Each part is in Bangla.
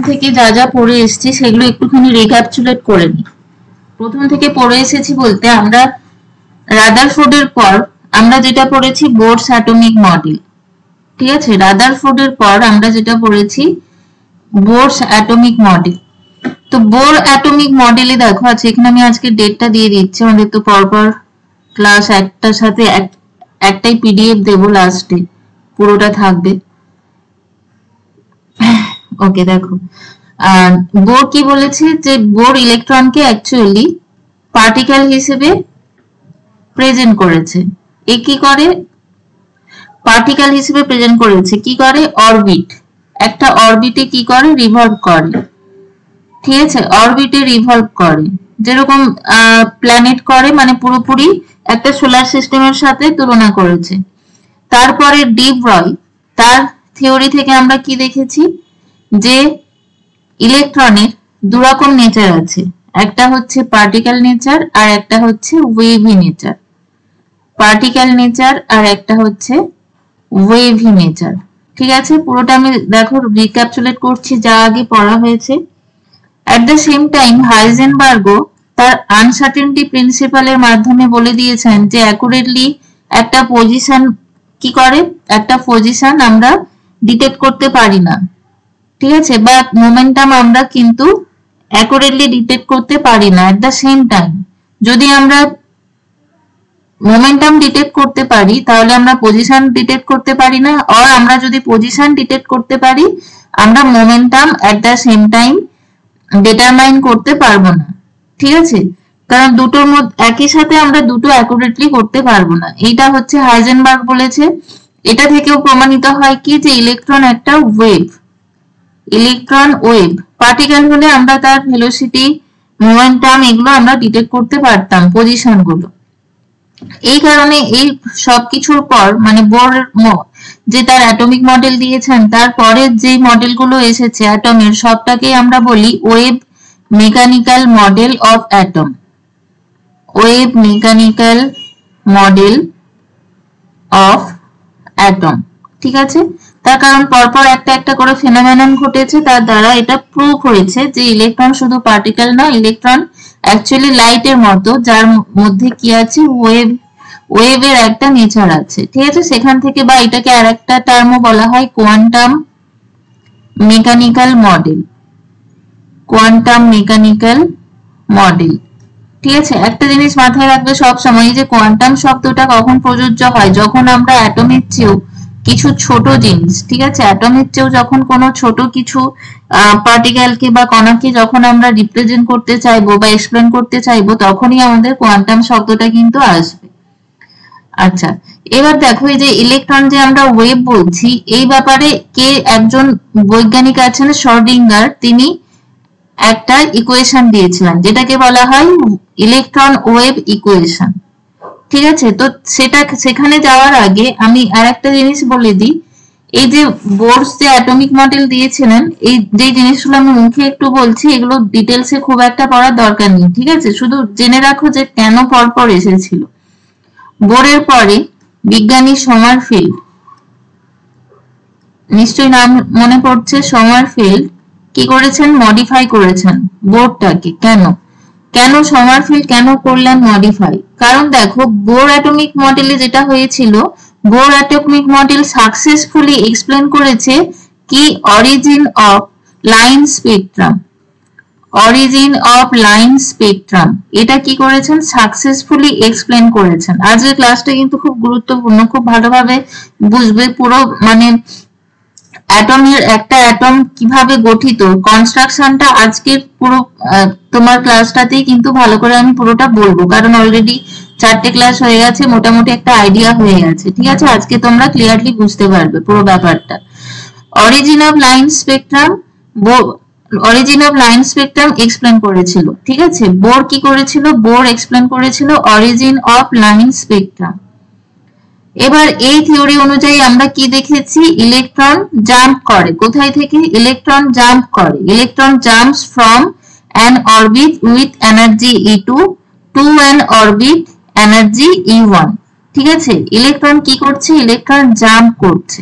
থেকে যা যা পড়ে এসেছি সেগুলো একটুখানি রিক্যাপচুলেট করে নিই। প্রথম থেকে পড়ে এসেছি বলতে আমরা রাদারফোর্ডের পর আমরা যেটা পড়েছি বোরস অ্যাটমিক মডেল। ঠিক আছে, রাদারফোর্ডের পর আমরা যেটা পড়েছি বোরস অ্যাটমিক মডেল। তো বোর অ্যাটমিক মডেলে দেখো আছে, এখানে আমি আজকে ডেটটা দিয়ে দিচ্ছি। আমাদের তো পরপর ক্লাস একটার সাথে একটাই পিডিএফ দেবো, লাস্টে পুরোটা থাকবে। ওকে, দেখো বোর কি বলেছে যে বোর ইলেকট্রনকে অ্যাকচুয়ালি পার্টিকেল হিসেবে প্রেজেন্ট করেছে। এ কি করে পার্টিকেল হিসেবে প্রেজেন্ট করেছে? কি করে? অরবিট, একটা অরবিটে কি করে? রিভলভ করে। ঠিক আছে, অরবিটে রিভলভ করে, যেরকম প্ল্যানেট করে, মানে পুরোপুরি একটা সোলার সিস্টেমের সাথে তুলনা করেছে। তারপরে ডি ব্রয়, তার থিওরি থেকে আমরা কি দেখেছি যে ইলেকট্রনের দুরকম নেচার আছে, একটা হচ্ছে পার্টিকেল নেচার আর একটা হচ্ছে ওয়েভি নেচার। পার্টিকেল নেচার আর একটা হচ্ছে ওয়েভি নেচার। ঠিক আছে, পুরোটা আমি দেখো রিক্যাপচুলেট করছি যা আগে পড়া হয়েছে। অ্যাট দ্য সেম টাইম হাইজেনবার্গও তার আনসার্টেনটি প্রিন্সিপালের মাধ্যমে বলে দিয়েছেন যে অ্যাকুরেটলি একটা পজিশন কি করে, একটা পজিশন আমরা ডিটেক্ট করতে পারি না। ঠিক আছে, বা মোমেন্টাম আমরা কিন্তু অ্যাকুরেটলি ডিটেক্ট করতে পারি না। অ্যাট দ্য সেম টাইম যদি আমরা মোমেন্টাম ডিটেক্ট করতে পারি তাহলে আমরা পজিশন ডিটেক্ট করতে পারি না, আর আমরা যদি পজিশন ডিটেক্ট করতে পারি আমরা momentum at the same time determine করতে পারবো না। ঠিক আছে, কারণ দুটোর মধ্যে একই সাথে আমরা দুটো অ্যাকুরেটলি করতে পারবো না। এইটা হচ্ছে হাইজেনবার্গ বলেছে। এটা থেকেও প্রমাণিত হয় কি যে ইলেকট্রন একটা ওয়েভ, ইলেকট্রন ওয়েভ। পার্টিকেল হলে আমরা তার ভেলোসিটি, মোমেন্টাম এগুলো আমরা ডিটেক্ট করতে পারতাম, পজিশন গুলো। এই কারণে এই সবকিছুর পর মানে বোর যে তার অ্যাটমিক মডেল দিয়েছেন তারপরে যে মডেলগুলো এসেছে অ্যাটমের, সবটাকে আমরা বলি wave mechanical model of atom. Wave mechanical model of atom. ঠিক আছে, তার কারণ পরপর একটা একটা করে ফেনোমেনন ঘটেছে, তার দ্বারা এটা প্রুভ হয়েছে যে ইলেকট্রন শুধু পার্টিকেল না, ইলেকট্রন অ্যাকচুয়ালি লাইটের মতো, যার মধ্যে কি আছে ওয়েভের একটা নেচার আছে। ঠিক আছে, সেখান থেকে বা এটাকে আর একটা টার্মও বলা হয় quantum mechanical model. Quantum mechanical model. ঠিক আছে, একটা জিনিস মাথায় রাখবে সব সময় যে কোয়ান্টাম শব্দটা কখন প্রযোজ্য হয়, যখন আমরা অ্যাটমের চেয়েও কিছু ছোট জিনিস, ঠিক আছে, অ্যাটমের চেয়েও যখন কোনো ছোট কিছু পার্টিকেলকে বা কণাকে যখন আমরা রিপ্রেজেন্ট করতে চাইবো বা এক্সপ্লেন করতে চাইবো, তখনই আমাদের কোয়ান্টাম শব্দটা কিন্তু আসবে। আচ্ছা, এবার দেখো এই যে ইলেকট্রন যে আমরা ওয়েভ বলছি, এই ব্যাপারে কে একজন বৈজ্ঞানিক আছেন শর্ডিঙ্গার, তিনি একটা ইকুয়েশন দিয়েছিলেন যেটাকে বলা হয় ইলেকট্রন ওয়েভ ইকুয়েশন। ঠিক আছে, তো সেখানে যাওয়ার আগে আমি আর একটা জিনিস বলে দিই। এই যে বোরস যে অ্যাটমিক মডেল দিয়েছিলেন, এই যে জিনিসগুলো আমি মুখে একটু বলছি, এগুলো ডিটেলসে খুব একটা পড়ার দরকার নেই। ঠিক আছে, শুধু জেনে রাখো যে কেন পরপর এসেছিল। বোরের পরে বিজ্ঞানী সমারফিল্ড, নিশ্চয়ই নাম মনে পড়ছে, সমারফিল্ড কি করেছেন? মডিফাই করেছেন বোরটাকে। কেন সমারফিল্ড কেন করলেন মডিফাই? কারণ দেখো বোর অ্যাটমিক মডেলে যেটা হয়েছিল, Bohr atomic model successfully explain করেছে কি origin of line spectrum. Origin of line spectrum এটা কি করেছেন? সাকসেসফুলি এক্সপ্লেন করেছেন। আজকের ক্লাসটা কিন্তু খুব গুরুত্বপূর্ণ, খুব ভালোভাবে বুঝবে পুরো, মানে অ্যাটমের একটা অ্যাটম কিভাবে গঠিত, কনস্ট্রাকশনটা আজকের পুরো তোমার ক্লাসটাতেই কিন্তু ভালো করে আমি পুরোটা বলবো, কারণ অলরেডি 4টে ক্লাস হয়ে গেছে, মোটামুটি একটা আইডিয়া হয়ে গেছে। ঠিক আছে, আজকে তোমরা ক্লিয়ারলি বুঝতে পারবে পুরো ব্যাপারটা। Origin of line spectrum, origin of line spectrum explain করেছিল। ঠিক আছে, বোর কি করেছিল? বোর এক্সপ্লেন করেছিল অরিজিন অফ লাইন স্পেকট্রাম। এবার এই থিওরি অনুযায়ী আমরা কি দেখেছি? ইলেকট্রন জাম্প করে। কোথায় থেকে? ইলেকট্রন জাম্প করে। Electron jumps from an orbit with energy E2 to an orbit energy E1। ঠিক আছে, ইলেকট্রন কি করছে? ইলেকট্রন জাম্প করছে।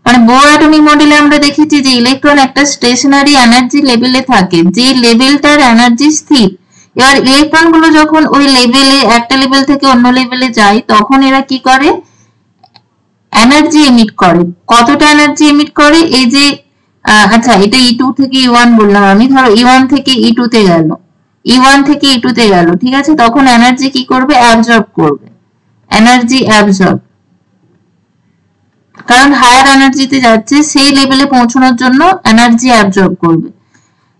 মানে বোর অ্যাটমিক মডেলে আমরা দেখেছি যে ইলেকট্রন একটা স্টেশনারি এনার্জি লেভেলে থাকে, যে লেভেলটার এনার্জি স্থির। এবার ইলেকট্রন গুলো যখন ওই লেভেলে, একটা লেভেল থেকে অন্য লেভেলে যায়, তখন এরা কি করে, এনার্জি এমিট করে। কতটা এনার্জি এমিট করে, এই যে আচ্ছা এটা E2 থেকে E1 বললাম আমি, ধরো E1 থেকে E2 তে গেল, E1 থেকে E2 তে গেল, ঠিক আছে, তখন এনার্জি কি করবে, অ্যাবজর্ব করবে, এনার্জি অ্যাবজর্ব, কারণ হায়ার এনার্জিতে যাচ্ছে, সেই লেভেলে পৌঁছানোর জন্য এনার্জি অ্যাবজর্ব করবে।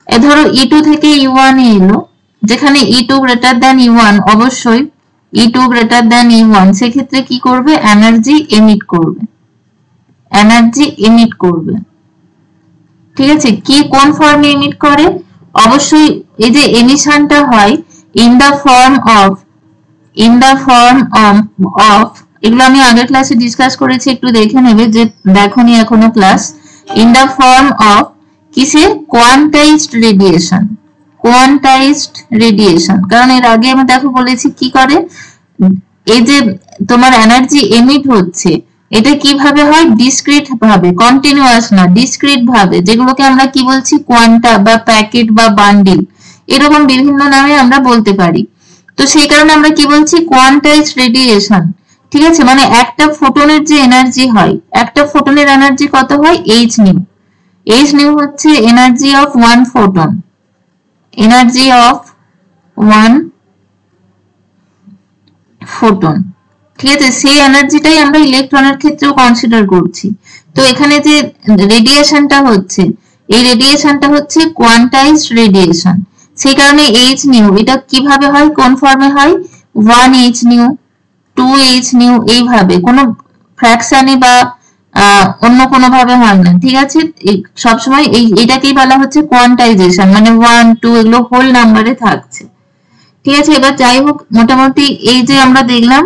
এ ধরো E2 থেকে E1 এ এলো, যেখানে E2 গ্রেটার দ্যান E1, অবশ্যই E2 গ্রেটার দ্যান E1, সেক্ষেত্রে কি করবে, এনার্জি এমিট করবে, এনার্জি এমিট করবে, ঠিক আছে। কি কোন ফর্মে এমিট করে, অবশ্যই এই যে এমিশনটা হয় ইন দা ফর্ম অফ, এগুলো আমি আগের ক্লাসে ডিসকাস করেছি, একটু দেখে নেবে যে দেখোনি এখনো class. In the form of কিসে, কোয়ান্টাইজড রেডিয়েশন, কোয়ান্টাইজড রেডিয়েশন, কারণ এর আগে আমি দেখো বলেছি কি করে, এই যে তোমার এনার্জি এমিট হচ্ছে, এটা কিভাবে হয়, ডিসক্রিট ভাবে, কন্টিনিউয়াস না, ডিসক্রিট ভাবে, যেগুলোকে আমরা কি বলছি, কোয়ান্টা বা প্যাকেট বা বান্ডিল, এরকম বিভিন্ন নামে আমরা বলতে পারি। তো সেই কারণে আমরা কি বলছি, কোয়ান্টাইজড রেডিয়েশন, ঠিক আছে। মানে একটা ফোটনের যে এনার্জি হয়, একটা ফোটনের এনার্জি কত হয়, h নিউ, h নিউ হচ্ছে energy of one photon, energy of one photon, ঠিক আছে। সেই এনার্জিটাই আমরা ইলেকট্রনের ক্ষেত্রেও কনসিডার করছি। তো এখানে যে রেডিয়েশনটা হচ্ছে, এই রেডিয়েশনটা হচ্ছে কোয়ান্টাইজড রেডিয়েশন, সেই কারণে h নিউ, এটা কিভাবে হয়, কোন ফর্মে হয়, 1h নিউ, 2h নিউ, এইভাবে, কোনো ফ্র্যাকশনে বা অন্য কোনো ভাবে হয় না, ঠিক আছে। সবসময় এটাকেই বলা হচ্ছে কোয়ান্টাইজেশন, মানে 1 2 এগুলো হোল নাম্বারে থাকছে, ঠিক আছে। এবার যাই হোক, মোটামুটি এই যে আমরা দেখলাম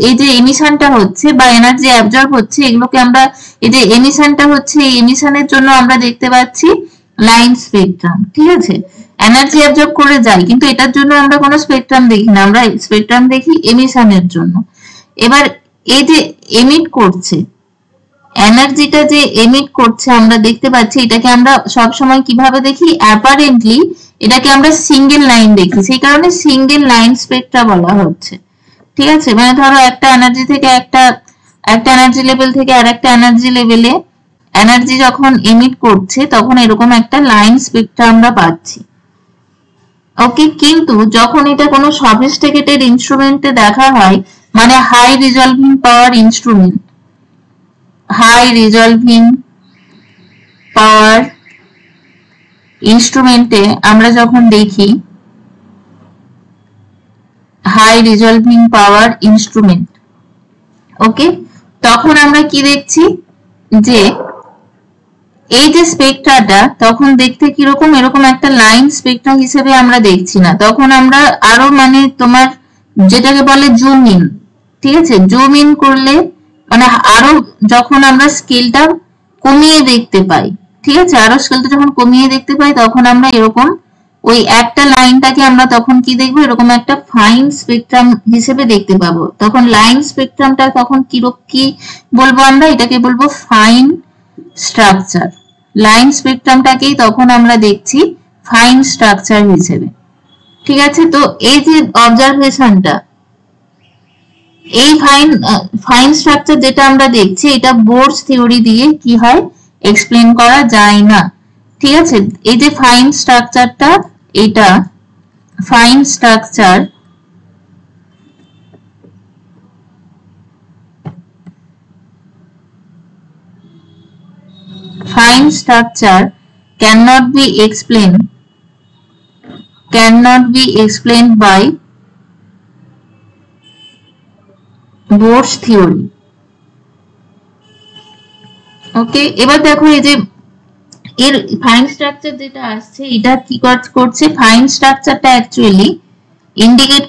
এই যে এমিশনটা হচ্ছে বা এনার্জি অ্যাবজর্ব হচ্ছে, এগুলোকে আমরা, এই যে এমিশনটা হচ্ছে, এই এমিশনের জন্য আমরা দেখতে পাচ্ছি লাইন স্পেকট্রাম, ঠিক আছে। এনার্জি অ্যাবজর্ব করে যায়, কিন্তু এটার জন্য আমরা কোনো স্পেকট্রাম দেখি না, আমরা স্পেকট্রাম দেখি এমিশনের জন্য। এবার এই যে এমিট করছে, এনার্জিটা যে এমিট করছে আমরা দেখতে পাচ্ছি, এটাকে আমরা সব সময় কিভাবে দেখি, অ্যাপারেন্টলি এটাকে আমরা সিঙ্গেল লাইন দেখি, সেই কারণে সিঙ্গেল লাইন স্পেকট্রা বলা হচ্ছে, ঠিক আছে। মানে ধরো একটা এনার্জি থেকে একটা এনার্জি লেভেল থেকে আরেকটা এনার্জি লেভেলে এনার্জি যখন এমিট করছে, তখন এরকম একটা লাইন স্পেকট্রা আমরা পাচ্ছি, ওকে। কিন্তু যখন এটা কোনো সফিস্টিকেটেড ইনস্ট্রুমেন্টে দেখা হয়, মানে হাই রিজলভিং পাওয়ার ইনস্ট্রুমেন্ট, হাই রিজলভিং পাওয়ার ইনস্ট্রুমেন্টে আমরা যখন দেখি, হাই রিজলভিং পাওয়ার ইনস্ট্রুমেন্ট, ওকে, তখন আমরা কি দেখছি, যে এই যে স্পেকট্রাটা তখন দেখতে কিরকম, এরকম একটা লাইন স্পেকট্রা হিসেবে আমরা দেখছি না, তখন আমরা আরো, মানে তোমার যেটাকে বলে জুম ইন, ঠিক আছে, জুম ইন করলে, মানে আরো যখন আমরা স্কেলটা কমিয়ে দেখতে পাই, ঠিক আছে, আরো স্কেলটা যখন কমিয়ে দেখতে পাই, তখন আমরা এরকম ওই একটা লাইনটাকে আমরা তখন কি দেখবো, এরকম একটা ফাইন স্পেকট্রাম হিসেবে দেখতে পাবো। তখন লাইন স্পেকট্রামটা তখন কি বলবো আমরা, এটাকে বলবো ফাইন স্ট্রাকচার, লাইন স্পেকট্রামটাকেই তখন আমরা দেখছি ফাইন স্ট্রাকচার হিসেবে, ঠিক আছে। তো এই যে অবজারভেশনটা, এই ফাইন স্ট্রাকচার যেটা আমরা দেখছি, এটা বোরস থিওরি দিয়ে কি হয়, এক্সপ্লেন করা যায় না, ঠিক আছে। এই যে ফাইন স্ট্রাকচারটা, এটা fine structure, fine structure cannot be explained by Bohr's theory, ওকে। এবার দেখো এই যে এর ফাইন স্ট্রাকচার যেটা আসছে, এটা কি করছে, ফাইন স্ট্রাকচারটা অ্যাকচুয়ালি ইন্ডিকেট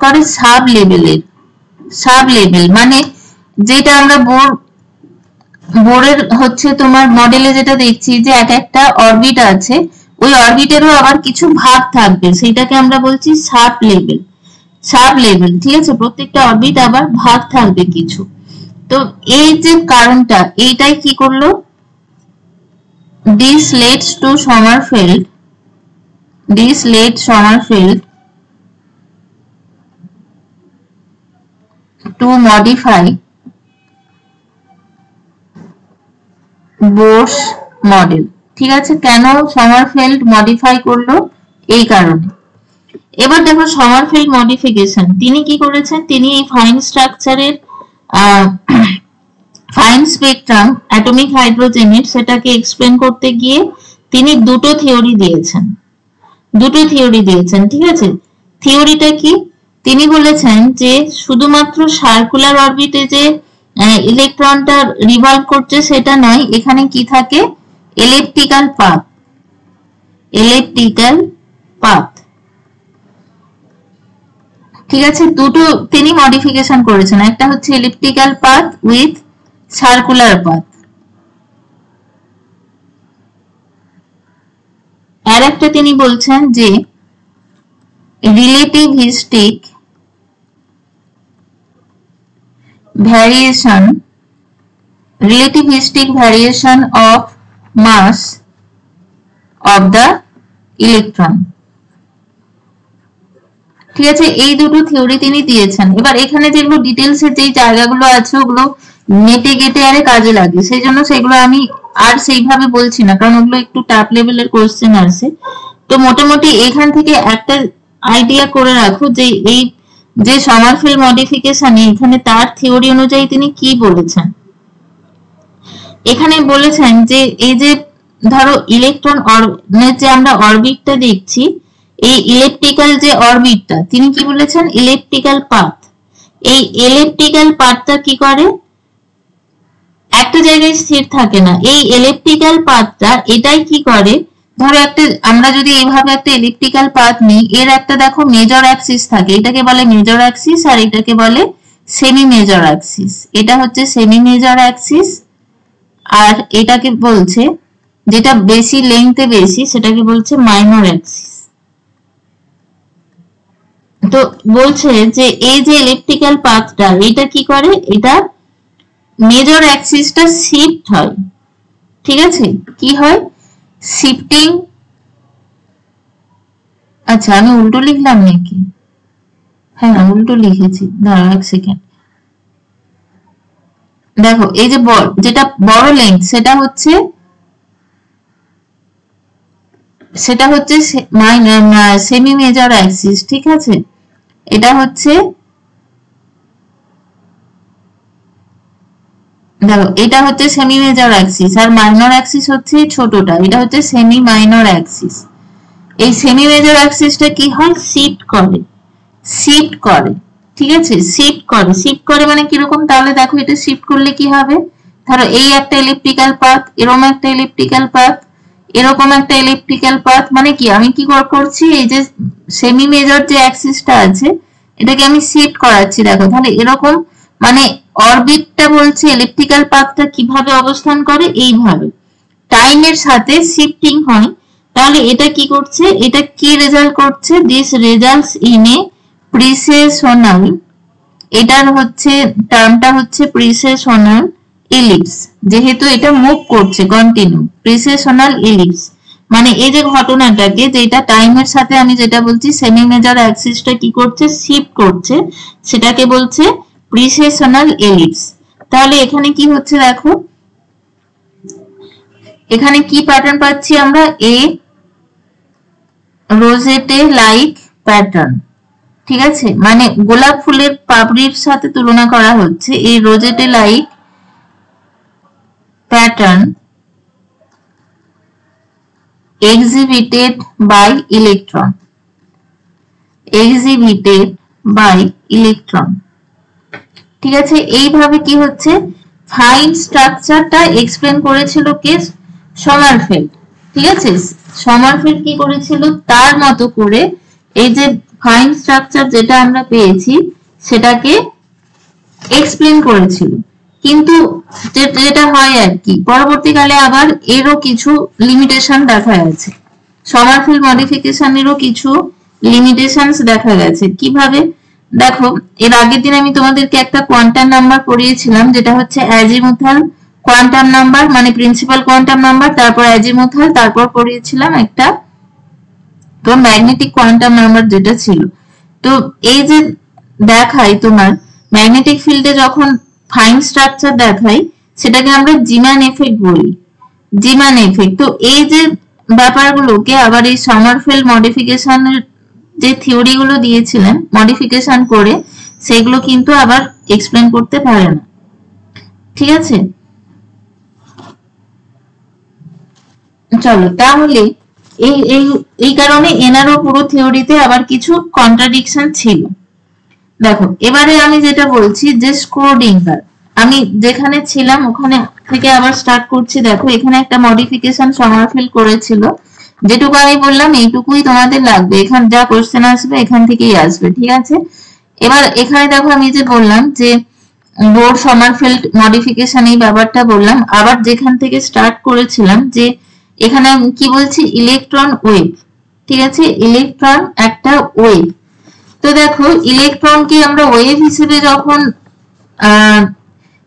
করে, সাব লেভেল, মানে যেটা আমরা বোরের হচ্ছে তোমার মডেলে যেটা দেখছি, যে একটা অরবিট আছে, ওই অরবিটেরও আবার কিছু ভাগ থাকবে, সেটাকে আমরা বলছি সাব লেভেল। সাব লেভেল, ঠিক আছে, প্রত্যেকটা অরবিট আবার ভাগ থাকবে কিছু। তো এই যে কারণটা, এইটাই কি করলো, this leads to Sommerfeld to modify Bohr's model. ঠিক আছে, কেন সমারফেল্ড মডিফাই করলো, এই কারণে। এবার দেখো সমারফেল্ড মডিফিকেশন, তিনি কি করেছেন, তিনি এই ফাইন স্ট্রাকচারের ফাইন স্পেকট্রাম অ্যাটমিক হাইড্রোজেনের সেটাকে এক্সপ্লেন করতে গিয়ে তিনি দুটো থিওরি দিয়েছেন, ঠিক আছে। থিওরিটা কি, তিনি বলেছেন যে শুধুমাত্র সার্কুলার অরবিটে যে ইলেকট্রনটা রিভলভ করছে সেটা নয়, এখানে কি থাকে, এলিপ্টিক্যাল পাথ, ঠিক আছে। দুটো তিনি মডিফিকেশন করেছেন, একটা হচ্ছে elliptical path with circular path, আর একটা তিনি বলছেন যে relativistic variation of mass of the electron, ঠিক আছে। এই দুটো থিওরি তিনি দিয়েছেন। এবার এখানে যেগুলো ডিটেলস এর যে জায়গাগুলো আছে ওগুলো নেটে গেটে আরে কাজে লাগে, সেই জন্য সেগুলো আমি আর সেইভাবে বলছি না, কারণ ওগুলো একটু টাফ লেভেলের কোশ্চেন আছে। তো মোটামুটি এখান থেকে একটা আইডিয়া করে রাখো যে এই যে সমারফেল্ড মডিফিকেশন, এখানে তার থিওরি অনুযায়ী তিনি কি বলেছেন। এখানে বলেছেন যে এই যে ধরো ইলেকট্রন যে আমরা অরবিটটা দেখছি, এই ইলেকট্রিক্যাল যে অরবিটটা, তিনি কি বলেছেন, ইলেকট্রিক্যাল পাথ, এই ইলেকট্রিক্যাল পাথটা কি করে, একটা জায়গায় স্থির থাকে না। এই ইলেকট্রিক্যাল পাথটা এটাই কি করে, ধরো একটা আমরা যদি এইভাবে একটা ইলেকট্রিক্যাল পাথ নিই, এর একটা দেখো মেজর অ্যাক্সিস থাকে, এটাকে বলে মেজর অ্যাক্সিস, আর এটাকে বলে সেমি মেজর অ্যাক্সিস। এটা হচ্ছে সেমি মেজর অ্যাক্সিস, আর এটাকে বলছে, যেটা বেশি লেংথে বেশি, সেটাকে বলছে মাইনর অ্যাক্সিস। তো বলছে যে এই যে ইলেকট্রিক্যাল পাথটা, এটা কি করে, এটা মেজর অ্যাক্সিসটা শিফট হয়, ঠিক আছে, কি হয়, শিফটিং। আচ্ছা আমি উল্টো লিখলাম নাকি, হ্যাঁ উল্টো লিখেছি, দাঁড়াও এক সেকেন্ড। দেখো এই যে যেটা বড় লেন্থ সেটা হচ্ছে সেমি মেজর অ্যাক্সিস, ঠিক আছে। এটা হচ্ছে দেখো এটা হচ্ছে সেমি মেজর অ্যাক্সিস, আর মাইনর অ্যাক্সিস হচ্ছে ছোটটা, এটা হচ্ছে সেমি মাইনর অ্যাক্সিস। এই সেমি মেজর অ্যাক্সিসটা কি হয়, শিফট করে, ঠিক আছে, শিফট করে মানে কিরকম, তাহলে দেখো এটা শিফট করলে কি হবে, ধরো এই একটা ইলেকট্রিক্যাল পাথ, এরকম একটা ইলেকট্রিক্যাল পাথ, এরকম একটা ইলেকট্রিক্যাল পাথ, মানে কি আমি কি করছি, এই যে সেমি মেজর যে অ্যাক্সিসটা আছে এটাকে আমি শিফট করাচ্ছি, দেখো তাহলে এরকম, মানে অরবিটটা বলছে ইলেকট্রিক্যাল পাথটা কিভাবে অবস্থান করে, এইভাবে টাইমের সাথে শিফটিং হয়। তাহলে এটা কি করছে, এটা কি রেজাল্ট করছে, দিস রেজাল্টস ইন এ প্রিসেশনাল, এটার হচ্ছে টার্মটা হচ্ছে প্রিসেশনাল ইলিপস, যেহেতু এটা মুভ করছে কন্টিনিউ, প্রিসেশনাল ইলিপস মানে এই যে ঘটনাটাকে, যেটা টাইমের সাথে আমি যেটা বলছি সেমি মেজর অ্যাক্সিসটা কি করছে, শিফট করছে, সেটাকে বলছে প্রিসেশনাল ইলিপস। তাহলে এখানে কি হচ্ছে দেখো, এখানে কি প্যাটার্ন পাচ্ছি আমরা, এ রোজেটে লাইক প্যাটার্ন, ঠিক আছে, মানে গোলাপ ফুলের পাপড়ির সাথে তুলনা করা হচ্ছে এই রোজেটে like pattern exhibited by electron, ঠিক আছে। এইভাবে কি হচ্ছে, ফাইন স্ট্রাকচারটা এক্সপ্লেন করেছিল কে, সমারফেল্ড, ঠিক আছে। সমারফেল্ড কি করেছিল, তার মতো করে এই যে ফাইন স্ট্রাকচার যেটা আমরা পেয়েছি সেটাকে এক্সপ্লেন করেছিল। কিন্তু যেটা হয় আর কি, পরবর্তীকালে আবার এরও কিছু লিমিটেশন দেখা গেছে, সমারফেল্ড মডিফিকেশনেরও কিছু লিমিটেশনস দেখা গেছে। কিভাবে, দেখো এর আগের দিন আমি তোমাদেরকে একটা কোয়ান্টাম নাম্বার পড়িয়েছিলাম, যেটা হচ্ছে অ্যাজিমুথাল কোয়ান্টাম নাম্বার, মানে প্রিন্সিপাল কোয়ান্টাম নাম্বার, তারপর অ্যাজিমুথাল, তারপর পড়িয়েছিলাম একটা তো ম্যাগনেটিক কোয়ান্টাম নাম্বার যেটা ছিল। তো এই যে দেখাই তোমার ম্যাগনেটিক ফিল্ডে যখন ফাইন স্ট্রাকচার দেখাই সেটাকে আমরা জিমান এফেক্ট বলি, জিমান এফেক্ট। তো এই যে ব্যাপারগুলোকে আবার এই সমারফেল্ড মডিফিকেশনের যে থিওরি গুলো দিয়েছিলেন মডিফিকেশন করে, সেগুলো কিন্তু আবার এক্সপ্লেন করতে পারে না, ঠিক আছে। চলো তাহলে এই এই এই কারণে এনারও পুরো থিওরিতে আবার কিছু কন্ট্রাডিকশন ছিল। দেখো এবারে আমি যেটা বলছি যে স্ক্রোডিঙ্গার, আমি যেখানে ছিলাম ওখানে থেকে আবার স্টার্ট করছি। দেখো এখানে একটা মডিফিকেশন সমারফেল্ড করেছিল, যেটুকু আমি বললাম এইটুকুই তোমাদের লাগবে, এখান যা কোশ্চেন আসবে এখান থেকেই আসবে, ঠিক আছে। এবার এখানে দেখো আমি যে বললাম যে বোর সমারফেল্ড মডিফিকেশন এই ব্যাপারটা বললাম, আবার যেখান থেকে স্টার্ট করেছিলাম যে এখানে আমি কি বলছি ইলেকট্রন ওয়েভ, ঠিক আছে, ইলেকট্রন একটা ওয়েভ। তো দেখো ইলেকট্রনকে আমরা ওয়েভ হিসেবে যখন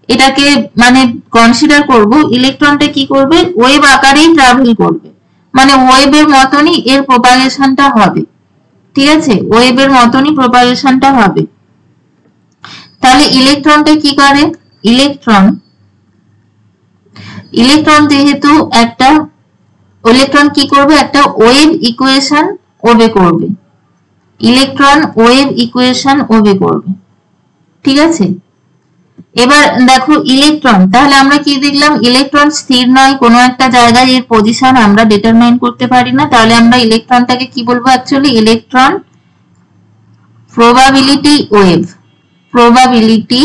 এটাকে মানে কনসিডার করব, ইলেকট্রনটা কি করবে ওয়েভ আকারেই ট্রাভেল করবে, মানে ওয়েভের মতনই এর প্রপাগেশনটা হবে, ঠিক আছে, ওয়েভের মতনই প্রপাগেশনটা হবে। তাহলে ইলেকট্রনটা কি করে, ইলেকট্রন যেহেতু একটা ইলেকট্রন কি করবে একটা ওয়েভ ইকুয়েশন ওবে করবে, ইলেকট্রন ওয়েভ ইকুয়েশন ওবে করবে, ঠিক আছে। এবার দেখো ইলেকট্রন, তাহলে আমরা কি দেখলাম ইলেকট্রন স্থির নয়, কোনো একটা জায়গায় এর পজিশন আমরা ডিটারমাইন করতে পারি না, তাহলে আমরা ইলেকট্রনটাকে কি বলবো actually electron probability wave, probability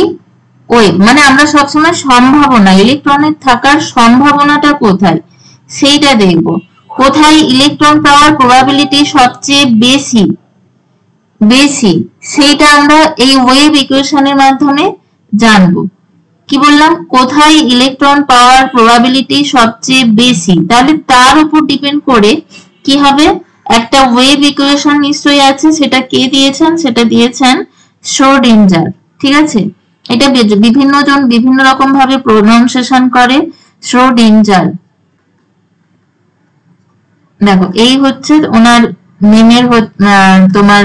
wave মানে আমরা সবসময় সম্ভাবনা, ইলেকট্রনের থাকার সম্ভাবনাটা কোথায় সেইটা দেখব, কোথায় ইলেকট্রন পাওয়ার প্রবাবিলিটি সবচেয়ে বেশি বেশি সেইটা আমরা এই ওয়েভ ইকুয়েশনের মাধ্যমে জানবো। কি বললাম, কোথায় ইলেকট্রন পাওয়ার প্রবাবিলিটি সবচেয়ে বেশি, তাহলে তার উপর ডিপেন্ড করে কি হবে একটা ওয়েভ ইকুয়েশন নিশ্চয়ই আছে, সেটা কে দিয়েছেন, সেটা দিয়েছেন শ্রোডিঞ্জার, ঠিক আছে। এটা বিভিন্ন জন বিভিন্ন রকম ভাবে প্রোনাউন্সিয়েশন করে, শ্রোডিঞ্জার। দেখো এই হচ্ছে ওনার নেমের তোমার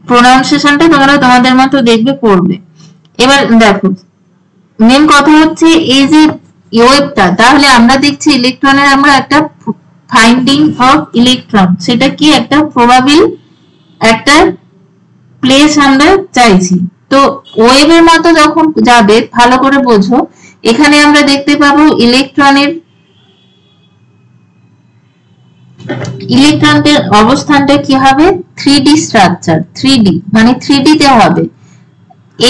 প্রোনাউন্সিয়েশনটা তোমরা তোমাদের মতো দেখবে পড়বে। এবার দেখো মেন কথা হচ্ছে এই যে ওয়েভটা, তাহলে আমরা দেখছি ইলেকট্রনের আমরা একটা ফাইন্ডিং অফ ইলেকট্রন, সেটা কি একটা প্রবাবিল একটা প্লেস আমরা চাইছি। তো ওয়েভের মতো যখন যাবে ভালো করে বোঝো, এখানে আমরা দেখতে পাবো ইলেকট্রনের অবস্থানটা কি হবে 3D স্ট্রাকচার, 3D মানে 3D তে হবে,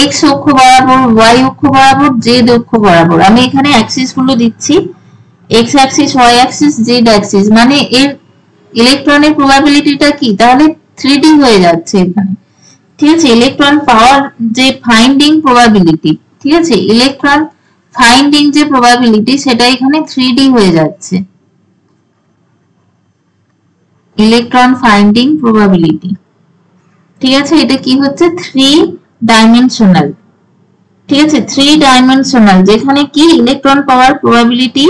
এক্স অক্ষ বরাবর, ওয়াই অক্ষ বরাবর, জেড অক্ষ বরাবর। আমি এখানে অ্যাক্সিস গুলো দিচ্ছি, X axis, Y axis, Z axis, মানে এর ইলেকট্রনের প্রবাবিলিটিটা কি তাহলে 3D হয়ে যাচ্ছে এখানে, ঠিক আছে। ইলেকট্রন পাওয়ার যে ফাইন্ডিং প্রবাবিলিটি, ঠিক আছে, ইলেকট্রন ফাইন্ডিং যে প্রবাবিলিটি সেটা এখানে 3D হয়ে যাচ্ছে, ইলেকট্রন ফাইন্ডিং প্রবাবিলিটি, ঠিক আছে। এটা কি হচ্ছে 3 ডাইমেনশনাল, ঠিক আছে, 3 ডাইমেনশনাল যেখানে কি ইলেকট্রন পাওয়ার প্রবাবিলিটি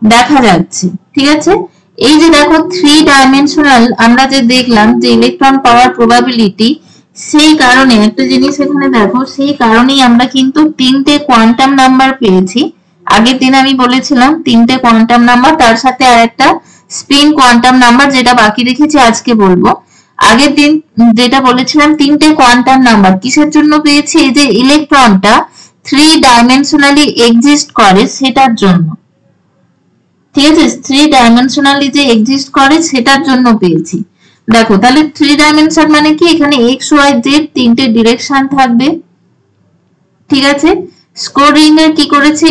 দেখা যাচ্ছে, ঠিক আছে। এই যে দেখো 3 ডাইমেনশনাল আমরা যে দেখলাম যে ইলেকট্রন পাওয়ার প্রবাবিলিটি, সেই কারণে একটা জিনিস এখানে দেখো, সেই কারণেই আমরা কিন্তু 3টে কোয়ান্টাম নাম্বার পেয়েছি। আগের দিন আমি বলেছিলাম 3টে কোয়ান্টাম নাম্বার, তার সাথে আরেকটা স্পিন কোয়ান্টাম নাম্বার যেটা বাকি রেখেছি আজকে বলবো। আগের দিন যেটা বলেছিলাম 3টে কোয়ান্টাম নাম্বার কিসের জন্য পেয়েছি, এই যে ইলেকট্রনটা 3 ডাইমেনশনালি এক্সিস্ট করে সেটার জন্য, ঠিক আছে, 3 ডাইমেনশনালি যে এক্সিস্ট করে সেটার জন্য পেয়েছি। দেখো তাহলে 3 ডাইমেনশন মানে কি এখানে এক্স ওয়াই জেড 3টে ডিরেকশন থাকবে, ঠিক আছে। স্ক্রোডিঙ্গার কি করেছে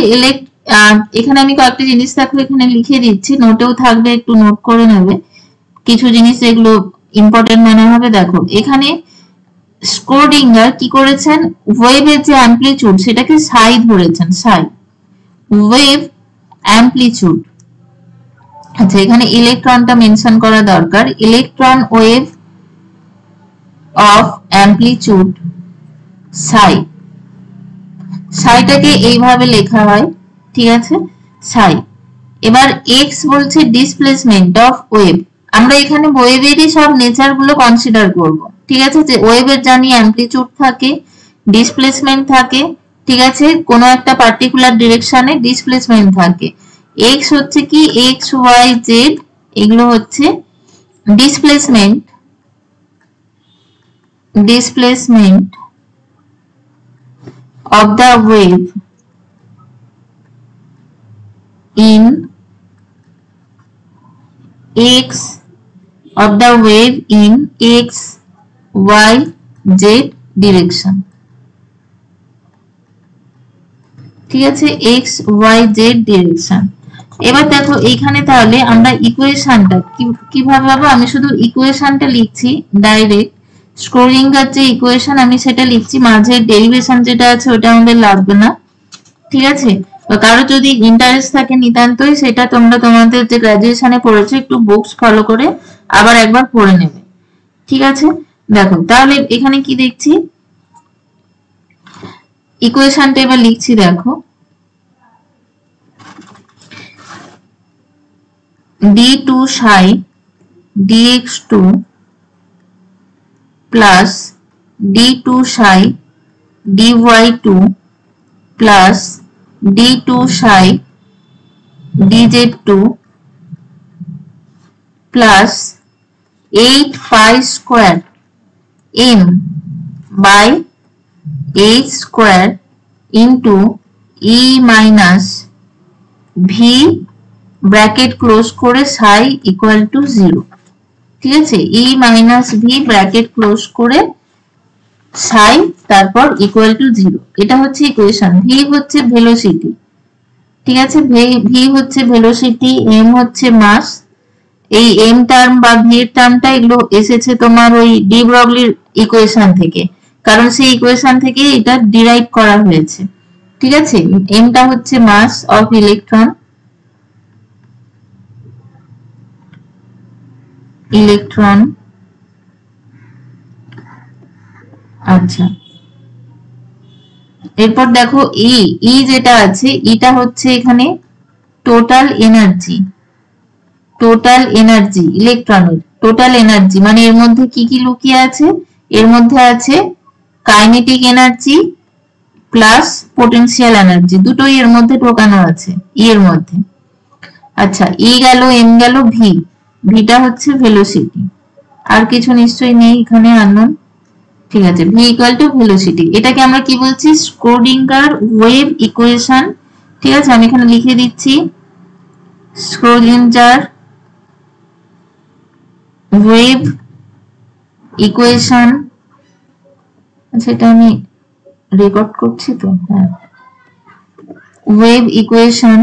এখানে আমি কয়েকটা জিনিস দেখো এখানে লিখে দিচ্ছি, নোটেও থাকবে, একটু নোট করে নেবে কিছু জিনিস এগুলো ইম্পর্টেন্ট মনে হবে। দেখো এখানে স্ক্রোডিঙ্গার কি করেছেন ওয়েভের যে অ্যামপ্লিটিউড সেটাকে সাই ধরেছেন, সাই ওয়েভ অ্যামপ্লিটিউড। আচ্ছা এখানে ইলেকট্রনটা মেনশন করা দরকার, ইলেকট্রন ওয়েভ অফ অ্যামপ্লিটিউড সাই। সাইটাকে এইভাবে লেখা হয়, ঠিক আছে, সাই। এবার এক্স বলছে ডিসপ্লেসমেন্ট অফ ওয়েভ। আমরা এখানে ওয়েভেরই সব নেচার গুলো কনসিডার করব, ঠিক আছে। যে ওয়েভের জানি অ্যামপ্লিটিউড থাকে, ডিসপ্লেসমেন্ট থাকে, ঠিক আছে, কোনো একটা পার্টিকুলার ডিরেকশনে ডিসপ্লেসমেন্ট থাকে। এক্স হচ্ছে কি এক্স ওয়াই জেড, এগুলো হচ্ছে displacement of the wave in x y z direction, ঠিক আছে, x y z ডিরেকশন। এবার দেখো এইখানে তাহলে আমরা ইকুয়েশনটা কিভাবে পাবো, আমি শুধু ইকুয়েশনটা লিখছি ডাইরেক্ট। স্ক্রোডিঙ্গার যে ইকুয়েশন আমি সেটা লিখছি, মাঝে ডেরিভেশন যেটা আছে ওটা আমাদের লাগবে না, ঠিক আছে। কারো যদি ইন্টারেস্ট থাকে নিতান্তই, সেটা তোমরা তোমাদের যে গ্রাজুয়েশনে পড়েছো একটু বুকস ফলো করে আবার একবার পড়ে নেবে, ঠিক আছে। দেখো তাহলে এখানে কি দেখছি, ইকুয়েশনটা এবার লিখছি, দেখো d2 psi dx2 plus d2 psi dy2 plus d2 psi dz2 plus 8 pi square m by h square into e minus v bracket close করে psi equal to 0, ঠিক আছে, e minus v bracket close করে psi তারপর equal to 0। এটা হচ্ছে ইকুয়েশন। v হচ্ছে ভেলোসিটি, ঠিক আছে, v হচ্ছে ভেলোসিটি, m হচ্ছে মাস। এই m টার্ম বা v এর টার্মটা এগুলো এসেছে তোমার ওই ডি ব্রগলির ইকুয়েশন থেকে, কারণ সেই ইকুয়েশন থেকে এটা ডিরাইভ করা হয়েছে, ঠিক আছে। m টা হচ্ছে মাস অফ ইলেকট্রন, আচ্ছা। এরপর দেখো ই যেটা আছে, এটা হচ্ছে এখানে টোটাল এনার্জি ইলেকট্রনের টোটাল এনার্জি, মানে এর মধ্যে কি কি লুকিয়ে আছে, এর মধ্যে আছে kinetic energy plus potential energy, দুটোই এর মধ্যে ঢোকানো আছে ই এর মধ্যে। আচ্ছা, ই গেল, এম গেল, ভিটা হচ্ছে ভেলোসিটি, আর কিছু নিশ্চয়ই নেই এখানে আননোন, ঠিক আছে। v ইকুয়াল টু ভেলোসিটি, এটাকে আমরা কি বলছি, স্ক্রোডিঙ্গার ওয়েভ ইকুয়েশন, ঠিক আছে। আমি এখানে লিখে দিচ্ছি স্ক্রোডিঙ্গার ওয়েভ ইকুয়েশন। আচ্ছা, এটা আমি রেকর্ড করছি তো, হ্যাঁ, wave equation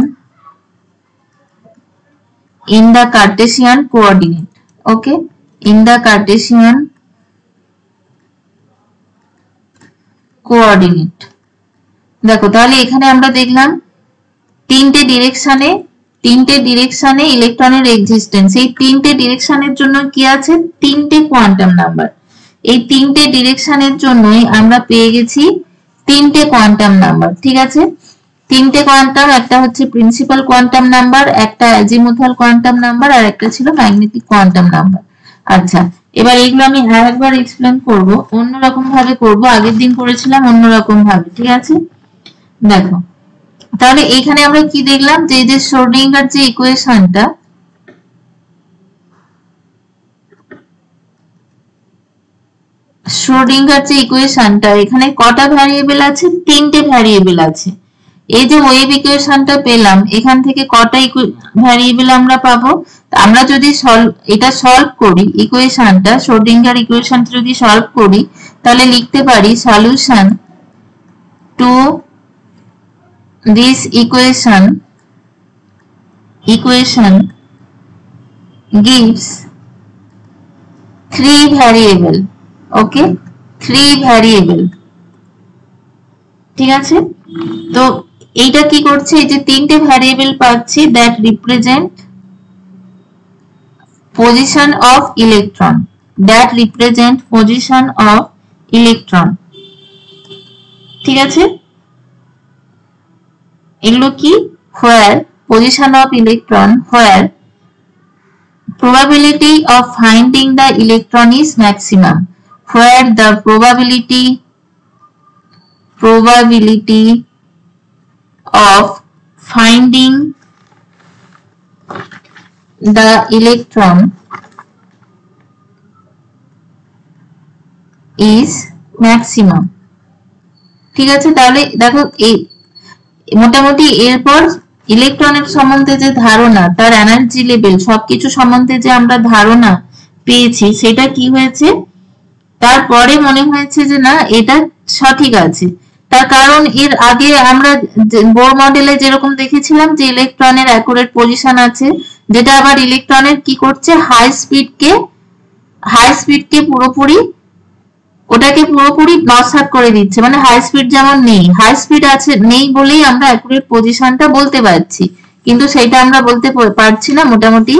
in the Cartesian coordinate, okay, in the Cartesian coordinate। দেখো তাহলে এখানে আমরা দেখলাম তিনটে ডিরেকশনে ইলেকট্রনের এক্সিস্টেন্স। এই তিনটে ডিরেকশনের জন্য কি আছে, তিনটে কোয়ান্টাম নাম্বার। এই তিনটে ডিরেকশনের জন্যই আমরা পেয়ে গেছি তিনটে কোয়ান্টাম নাম্বার, ঠিক আছে। তিনটে কোয়ান্টাম, একটা হচ্ছে প্রিন্সিপাল কোয়ান্টাম নাম্বার, একটা অ্যাজিমুথাল কোয়ান্টাম নাম্বার, আর একটা ছিল ম্যাগনেটিক কোয়ান্টাম নাম্বার। আচ্ছা, এবার এগুলো আমি আরেকবার এক্সপ্লেন করব, অন্যরকম ভাবে করব, আগের দিন করেছিলাম অন্যরকম ভাবে, ঠিক আছে। দেখো তাহলে এখানে আমরা কি দেখলাম, যে যে শ্রোডিঙ্গার যে ইকুয়েশনটা, এখানে কটা ভ্যারিয়েবল আছে, তিনটে ভ্যারিয়েবল আছে। এই যে ওয়েভ ইকুয়েশনটা পেলাম, এখান থেকে কটা ভ্যারিয়েবল আমরা পাবো, আমরা যদি এটা সলভ করি, ইকুয়েশনটা শ্রোডিঙ্গার ইকুয়েশনটা যদি সলভ করি, তাহলে লিখতে পারি solution to this equation gives 3 variable, okay, 3 variable, ঠিক আছে। তো এইটা কি করছে, এই যে তিনটে ভ্যারিয়েবল পাচ্ছি, that represent position of electron, that represent position of electron। ঠিক আছে, এগুলো কি? where position of electron, where probability of finding the electron is maximum, where the probability of finding the electron is maximum। ঠিক আছে, তাহলে দেখো এই মোটামুটি এরপর ইলেকট্রনের সম্বন্ধে যে ধারণা, তার এনার্জি লেভেল, সবকিছু সম্বন্ধে যে আমরা ধারণা পেয়েছি, সেটা কি হয়েছে, তারপরে মনে হয়েছে যে না এটা সঠিক আছে। তার কারণ এর আগে আমরা বোর মডেলে যেরকম দেখেছিলাম যে ইলেকট্রনের অ্যাকুরেট পজিশন আছে, যেটা আবার ইলেকট্রনের কি করছে, হাই স্পিডকে পুরোপুরি ওটাকে পুরোপুরি নস্যাৎ করে দিচ্ছে, মানে হাই স্পিড যেমন নেই, হাই স্পিড আছে নেই বলেই আমরা অ্যাকুরেট পজিশনটা বলতে পারছি, কিন্তু সেটা আমরা বলতে পারছি না। মোটামুটি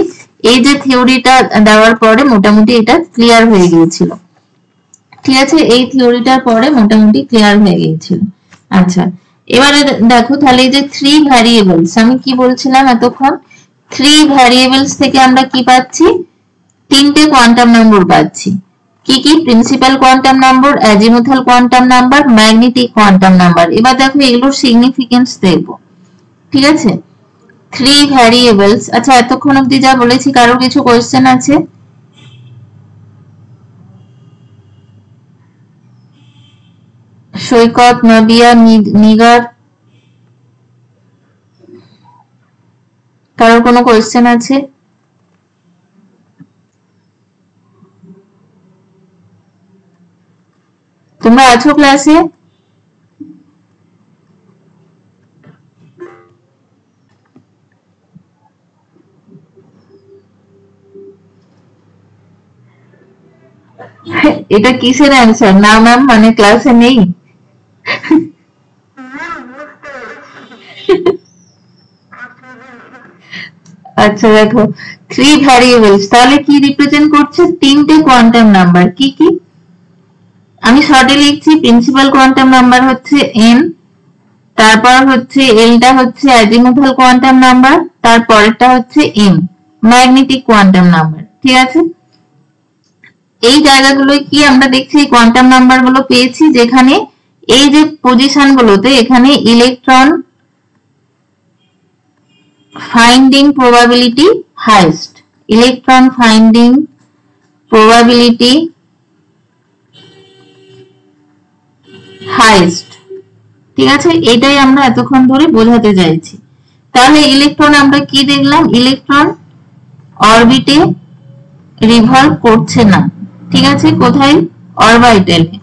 এই যে থিওরিটা দেওয়ার পরে মোটামুটি এটা ক্লিয়ার হয়ে গিয়েছিল। ঠিক আছে, এই থিওরিটার পরে মোটামুটি ক্লিয়ার হয়ে গিয়েছিল। আচ্ছা, এবারে দেখো তাহলে এই যে 3 ভ্যারিয়েবলস, আমি কি বলছিলাম এতক্ষণ, 3 ভ্যারিয়েবলস থেকে আমরা কি পাচ্ছি, 3টে কোয়ান্টাম নম্বর পাচ্ছি। কি কি? Principal quantum number, azimuthal quantum number, magnetic quantum number. এবার দেখো এগুলোর সিগনিফিকেন্স দেখব। ঠিক আছে, 3 ভ্যারিয়েবলস। আচ্ছা, এতক্ষণ অবধি যা বলেছি কারোর কিছু কোয়েশ্চেন আছে? সৈকত, নদিয়া, নিগার, কারোর কোনো কোয়েশ্চেন আছে? তোমরা আছো ক্লাসে? এটা কিসের অ্যান্সার? না ম্যাম, মানে ক্লাসে নেই। আচ্ছা দেখো, 3 ভ্যারিয়েবলস তাহলে কি রিপ্রেজেন্ট করছে, 3টে কোয়ান্টাম নাম্বার। কি কি? আমি শর্টে লিখছি, প্রিন্সিপাল কোয়ান্টাম নাম্বার হচ্ছে n, তারপর হচ্ছে lটা হচ্ছে অ্যাজিমুথাল কোয়ান্টাম নাম্বার, তারপরেরটা হচ্ছে m, ম্যাগনেটিক কোয়ান্টাম নাম্বার। ঠিক আছে, এই জায়গাগুলো কি আমরা দেখছি, এই কোয়ান্টাম নাম্বার গুলো পেয়েছি যেখানে এই যে পজিশন গুলোতে এখানে electron finding probability highest, electron finding probability highest. ঠিক আছে, এটাই আমরা এতক্ষণ ধরে বোঝাতে চাইছি। তাহলে ইলেকট্রন আমরা কি দেখলাম, ইলেকট্রন অরবিটে রিভলভ করছে না। ঠিক আছে, কোথায়? অরবিটালে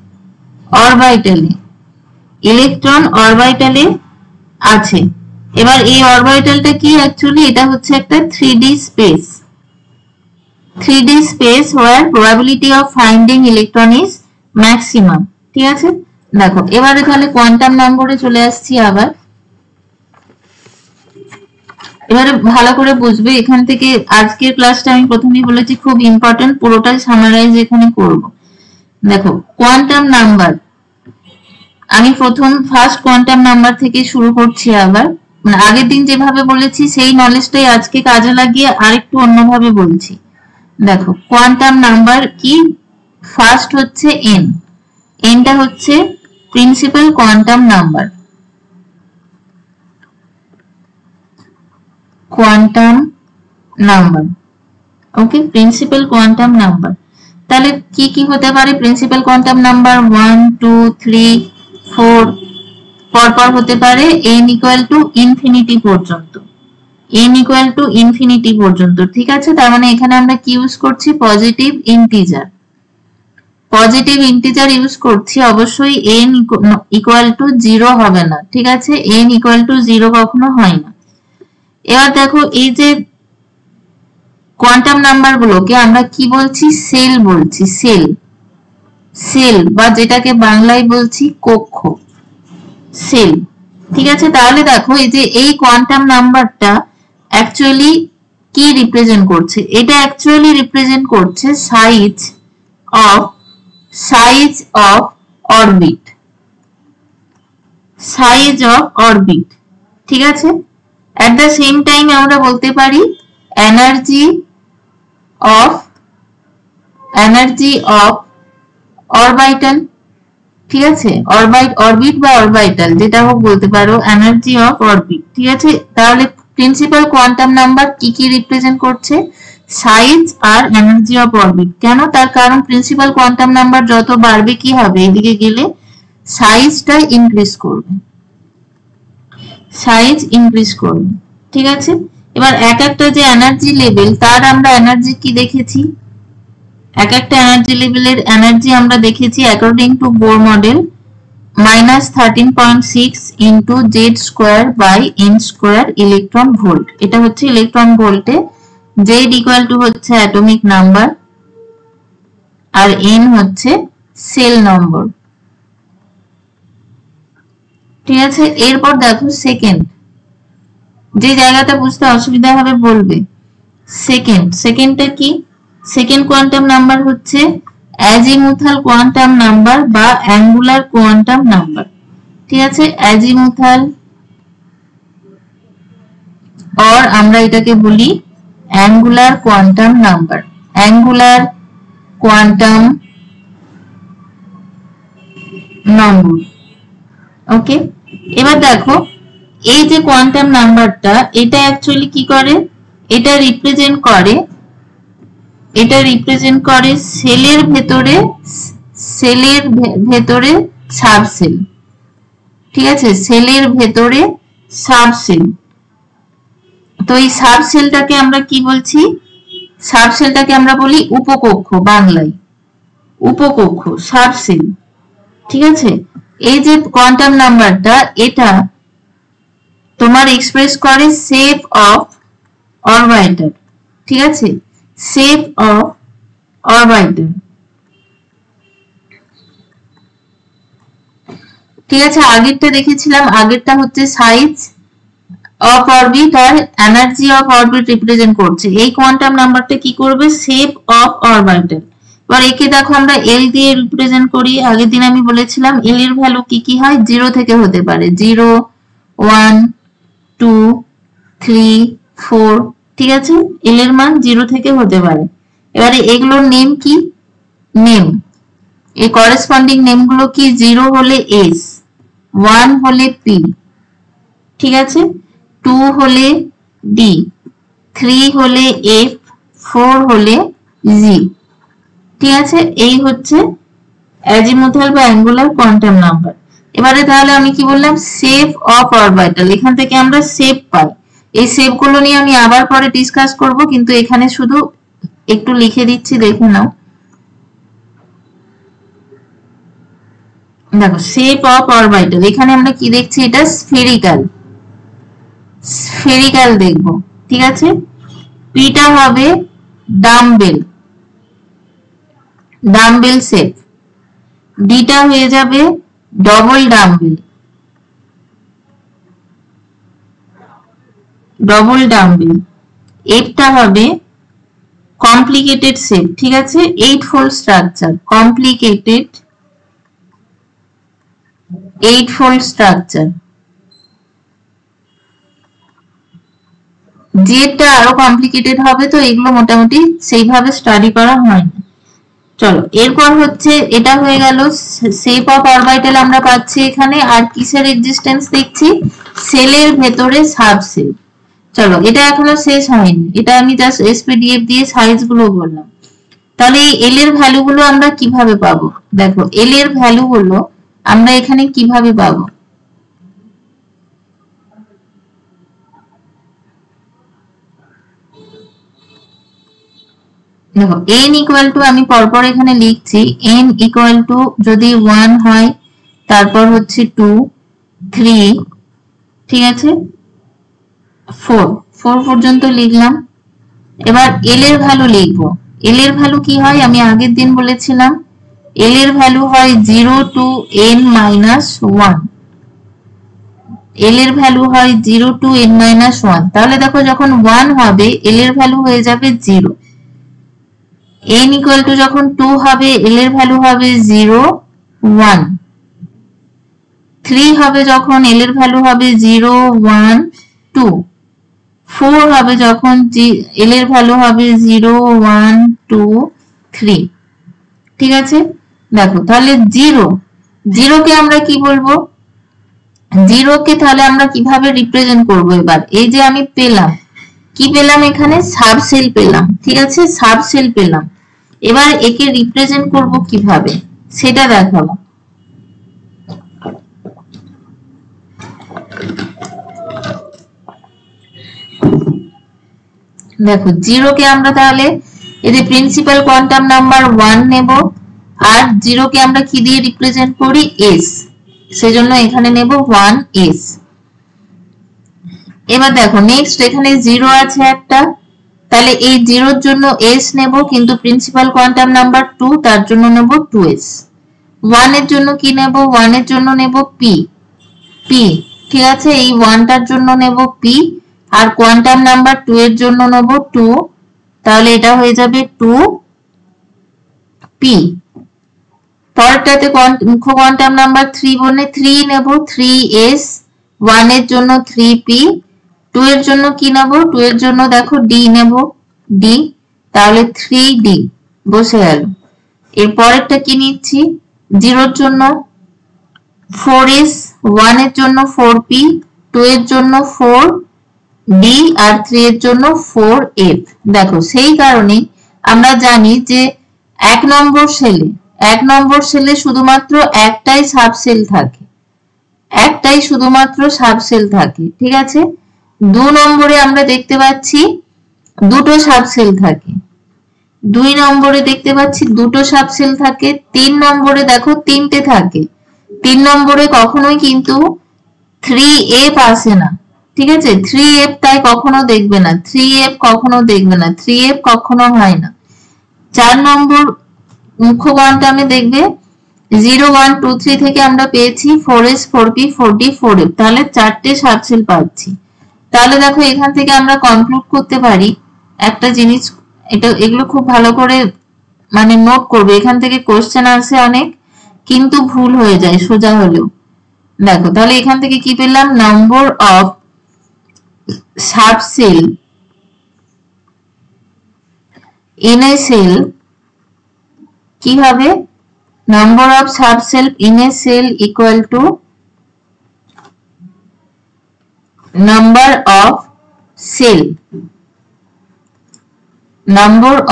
ইলেকট্রন অরবিটালে আছে। এবার এই অরবিটালটা কি, অ্যাকচুয়ালি এটা হচ্ছে একটা 3D space, 3D space where probability of finding electron is maximum। ঠিক আছে, দেখো এবারে তাহলে কোয়ান্টাম নম্বরে চলে আসছি আবার। এবারে ভালো করে বুঝবে, এখান থেকে আজকের ক্লাসটা আমি প্রথমেই বলেছি খুব ইম্পর্টেন্ট, পুরোটাই সামারাইজ এখানে করব। দেখো কোয়ান্টাম নাম্বার, আমি ফার্স্ট কোয়ান্টাম নাম্বার থেকে শুরু করছি আবার, মানে আগের দিন যেভাবে বলেছি সেই নলেজটাই আজকে কাজে লাগিয়ে আরেকটু অন্যভাবে বলছি। দেখো কোয়ান্টাম নাম্বার কি, ফার্স্ট হচ্ছে n, nটা হচ্ছে প্রিন্সিপাল কোয়ান্টাম নাম্বার, ওকে, প্রিন্সিপাল কোয়ান্টাম নাম্বার। তাহলে কি কি হতে পারে প্রিন্সিপাল কোয়ান্টাম নাম্বার, 1 2 3 4 পরপর হতে পারে n ইকুয়াল টু ইনফিনিটি পর্যন্ত, n ইকুয়াল টু ইনফিনিটি পর্যন্ত। ঠিক আছে, তার মানে এখানে আমরা কি ইউজ করছি, পজিটিভ ইন্টিজার ইউজ করছি। অবশ্যই n ইকুয়াল টু 0 হবে না। ঠিক আছে, n ইকুয়াল টু 0 কখনো হয় না। এবার দেখো এই যে কোয়ান্টাম নাম্বার গুলোকে আমরা কি বলছি, সেল বলছি, সেল বা যেটাকে বাংলায় বলছি কক্ষ, সেল। ঠিক আছে, তাহলে দেখো এই যে এই কোয়ান্টাম নাম্বারটা অ্যাকচুয়ালি কি রিপ্রেজেন্ট করছে, এটা অ্যাকচুয়ালি রিপ্রেজেন্ট করছে size of size of orbit, size of orbit, ঠিক আছে। at the same time আমরা বলতে পারি energy of orbital, ঠিক আছে, orbit বা orbital যেটা হোক বলতে পারো, energy of orbit, ঠিক আছে। তাহলে প্রিন্সিপাল কোয়ান্টাম নাম্বার কি কি রিপ্রেজেন্ট করছে? সাইজ আর এনার্জি অফ অরবিট। কেন? তার কারণ প্রিন্সিপাল কোয়ান্টাম নাম্বার যত বাড়বে কি হবে, এদিকে গেলে সাইজটা ইনক্রিজ করবে, সাইজ ইনক্রিজ করবে, ঠিক আছে। এবার এক একটা যে এনার্জি লেভেল, তার আমরা এনার্জি কি দেখেছি, এক একটা এনার্জি লেভেলের এনার্জি আমরা দেখেছি according to Bohr model -13.6 into Z square by N square electron volt. এটা হচ্ছে ইলেকট্রন ভোল্টে, জেড ইকুয়াল টু হচ্ছে অ্যাটমিক নাম্বার আর এন হচ্ছে সেল নম্বর, ঠিক আছে। এরপর দেখো সেকেন্ড, যে জায়গাটা বুঝতে অসুবিধা হবে বলবে। সেকেন্ডটা কি? সেকেন্ড কোয়ান্টাম নাম্বার হচ্ছে অ্যাজিমুথাল কোয়ান্টাম নাম্বার বা অ্যাঙ্গুলার কোয়ান্টাম নাম্বার, ঠিক আছে। অ্যাজিমুথাল আর আমরা এটাকে বলি angular quantum number, angular quantum number, okay. এবার দেখো এই যে কোয়ান্টাম নাম্বারটা, এটা অ্যাকচুয়ালি কি করে, এটা রিপ্রেজেন্ট করে সেলের ভেতরে সাবসেল, ঠিক আছে, সেলের ভেতরে সাবসেল। তো এই সাবসেলটাকে আমরা কি বলছি? সাবসেলটাকে আমরা বলি উপকক্ষ, বাংলায় উপকক্ষ, সাবসেল, ঠিক আছে। এই যে কোয়ান্টাম নাম্বারটা, এটা তোমার এক্সপ্রেস করে শেপ অফ অরবিটাল, ঠিক আছে, শেপ অফ অরবিটাল, ঠিক আছে। আগেরটা দেখেছিলাম, আগেরটা হচ্ছে সাইজ অফ অরবিট আর এনার্জি অফ অরবিট রিপ্রেজেন্ট করছে। এই কোয়ান্টাম নাম্বারটা কি করবে? Shape of orbital. এবার একে দেখো আমরা এল দিয়ে রিপ্রেজেন্ট করি। আগের দিন আমি বলেছিলাম এল এর ভ্যালু কি কি হয়, 0 থেকে হতে পারে, 0, 1, 2, 3, 4, ঠিক আছে। এল এর মান 0 থেকে হতে পারে। এবারে এগুলোর নেম কি? নেম, এই করেসপন্ডিং নেমগুলো কি? 0 হলে এস, 1 হলে পি, ঠিক আছে, 2 হলে ডি, 3 হলে এফ, 4 হলে জি, ঠিক আছে। এই হচ্ছে অ্যাজিমুথাল বা অ্যাঙ্গুলার কোয়ান্টাম নাম্বার। এবারে তাহলে আমি কি বললাম? শেপ অফ অরবিটাল, এখান থেকে আমরা শেপ পাই। এই শেপ গুলো নিয়ে আমি আবার পরে ডিসকাস করব, কিন্তু এখানে শুধু একটু লিখে দিচ্ছি, দেখে নাও। দেখো শেপ অফ অরবিটাল, এখানে আমরা কি দেখছি? এটা স্ফেরিক্যাল, স্ফেরিক্যাল দেখবো, ঠিক আছে। পিটা হবে ডাম্বেল, ডাম্বেল শেপ, ডিটা হয়ে যাবে ডবল ডাম্বেল, ডবল ডাম্বেল, এফটা হবে কমপ্লিকেটেড শেপ, ঠিক আছে, 8 fold structure, complicated 8 fold structure. জেডটা আরো কমপ্লিকেটেড হবে, তো এগুলো মোটামুটি সেইভাবে স্টাডি করা হয়নি। চলো এরপর হচ্ছে এটা হয়ে গেল শেপ অফ অরবিটাল আমরা পাচ্ছি এখানে। আর কিসের এক্সিস্টেন্স দেখছি? সেলের ভেতরে সাবসেল। চলো এটা এখনো শেষ হয়নি, এটা আমি জাস্ট এসপিডিএফ দিয়ে সাইজ গুলো বললাম। তাহলে এই এল এর ভ্যালু গুলো আমরা কিভাবে পাবো? দেখো এল এর ভ্যালু গুলো আমরা এখানে কিভাবে পাবো? দেখো n ইকুয়াল টু, আমি পরপর এখানে লিখছি, n ইকুয়াল টু যদি 1 হয়, তারপর হচ্ছে 2, 3, ঠিক আছে, 4 পর্যন্ত লিখলাম। এবার এল এর ভ্যালু লিখবো। এল এর ভ্যালু কি হয়? আমি আগের দিন বলেছিলাম এল এর ভ্যালু হয় 0 to n-1, এল এর ভ্যালু হয় 0 to n-1। তাহলে দেখো যখন 1 হবে এল এর ভ্যালু হয়ে যাবে 0, n ইকুয়াল টু যখন 2 হবে l এর ভ্যালু হবে 0 1, 3 হবে যখন l এর ভ্যালু হবে 0 1 2, 4 হবে যখন l এর ভ্যালু হবে 0 1 2 3। ঠিক আছে, দেখো তাহলে 0 কে আমরা কি বলবো, 0 কে তাহলে আমরা কিভাবে রিপ্রেজেন্ট করব? এবার এই যে আমি পেলাম, কি পেলাম, এখানে সাবসেল পেলাম। ঠিক আছে, সাবসেল পেলাম। এবার একে রিপ্রেজেন্ট করব কিভাবে সেটা দেখাবো। দেখো 0 কে আমরা তাহলে এই যে প্রিন্সিপাল কোয়ান্টাম নাম্বার 1 নেব, আর 0 কে আমরা কি দিয়ে রিপ্রেজেন্ট করি, s, সেজন্য এখানে নেব 1s। এবার দেখো নেক্সট এখানে 0 আছে একটা, তাহলে এই 0 এর জন্য s নেব, কিন্তু প্রিন্সিপাল কোয়ান্টাম নাম্বার 2 তার জন্য নেব 2s। 1 এর জন্য কি নেব, 1 এর জন্য নেব p। ঠিক আছে, এই 1 টার জন্য নেব p, আর কোয়ান্টাম নাম্বার 2 এর জন্য নেব 2, তাহলে এটা হয়ে যাবে 2p। পরেরটাতে মুখ্য কোয়ান্টাম নাম্বার 3 বলে 3 নেব, 3s। 1 এর জন্য 3p, 2 এর জন্য কি নেব, 2 এর জন্য দেখো d নেব, d, তাহলে 3d বসে গেল। এর পরেরটা কি নিচ্ছি, 0 এর জন্য 4s, 1 এর জন্য 4p, 2 এর জন্য 4d, আর 3 এর জন্য 4f। দেখো সেই কারণে আমরা জানি যে 1 নম্বর সেলে শুধুমাত্র একটাই সাবসেল থাকে, ঠিক আছে। 2 নম্বরে আমরা দেখতে পাচ্ছি দুটো সাবসেল থাকে, 2 নম্বরে দেখতে পাচ্ছি দুটো সাবসেল থাকে, 3 নম্বরে দেখো তিনটে থাকে। 3 নম্বরে কখনোই কিন্তু 3f আসে না, ঠিক আছে, 3f তাই কখনো দেখবে না, 3f কখনো হয় না। 4 নম্বর মুখ্য কোয়ান্টামে দেখবে 0 1 2 3 থেকে আমরা পেয়েছি 4s 4p 4d 4f, তাহলে 4টে সাবসেল পাচ্ছি। তাহলে দেখো এখান থেকে আমরা কনক্লুড করতে পারি একটা জিনিস, এগুলো খুব ভালো করে মানে নোট করবে, এখান থেকে কোশ্চেন আসে অনেক, কিন্তু ভুল হয়ে যায় সোজা হলেও। দেখো তাহলে এখান থেকে কি পেলাম, number of subshell in a shell কি হবে, number of subshell in a shell equal to number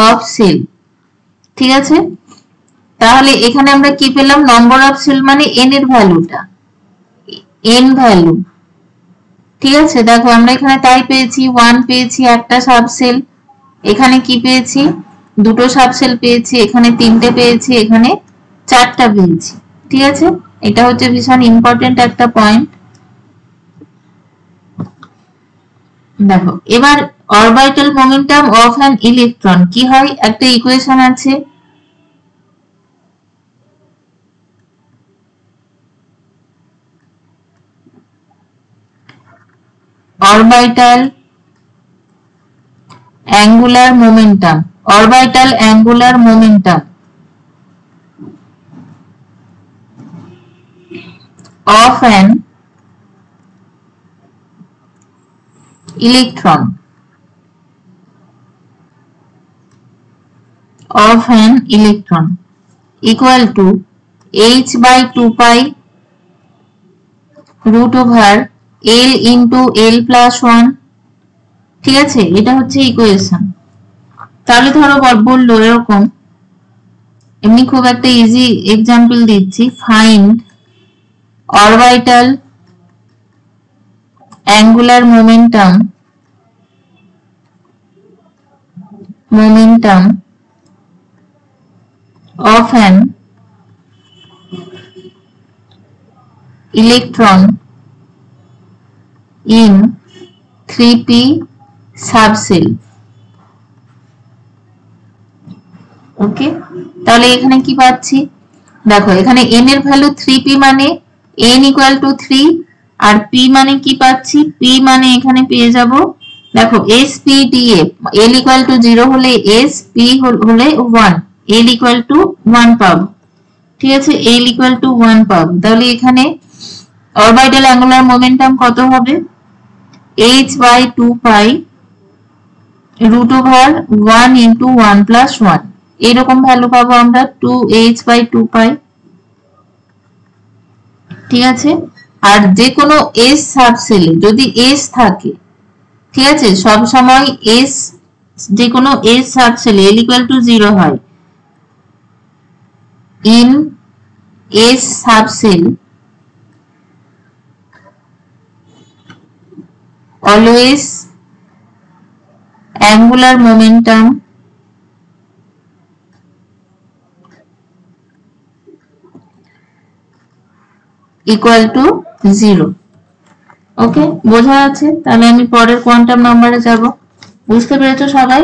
of shell, ঠিক আছে। তাহলে এখানে আমরা কি পেলাম, নাম্বার অফ সেল মানে n এর ভ্যালুটা, n ভ্যালু, ঠিক আছে। দেখো আমরা এখানে তাই পেয়েছি, 1 পেয়েছি একটা সাবসেল, এখানে কি পেয়েছি, দুটো সাবসেল পেয়েছি, এখানে 3টে পেয়েছি, এখানে 4টা পেয়েছি, ঠিক আছে। এটা হচ্ছে ভীষণ ইম্পর্টেন্ট একটা পয়েন্ট। দেখো এবার orbital momentum of an electron কি হয়, একটা ইকুয়েশন আছে, orbital angular momentum of an electron equal to h by 2 pi root over l into l plus 1, ঠিক আছে। এটা হচ্ছে ইকুয়েশন। তাহলে ধরো বললো এরকম, এমনি খুব একটা ইজি এক্সাম্পল দিচ্ছি, find orbital angular momentum of an electron in 3p subcell, ওকে। তাহলে এখানে কি পাচ্ছি, দেখো এখানে n এর ভ্যালু 3p মানে n equal to 3, R p মানে কি পাচ্ছি, p মানে এখানে পেয়ে যাব দেখো S P D F, L equal to 0 হলে এস, পি হলে 1, এল ইকুয়াল টু 1 পাবো। ঠিক আছে, এল ইকুয়াল টু 1 পাবো। তাহলে এখানে অরবিটাল অ্যাঙ্গুলার মোমেন্টাম কত হবে? h by 2 pi root over 1 into 1 plus 1, এরকম ভ্যালু পাবো আমরা 2h বাই 2 পাই। ঠিক আছে, আর যে কোনো এস সাবসেলে যদি এস থাকে, ঠিক আছে, সব সময় এস, যে কোনো এস সাবসেলে এল ইকুয়াল টু 0 হয়, in S subshell always angular momentum equal to 0। ওকে, বোঝা আছে? তাহলে আমি পরের কোয়ান্টাম নাম্বারে যাব। বুঝতে পেরেছো সবাই?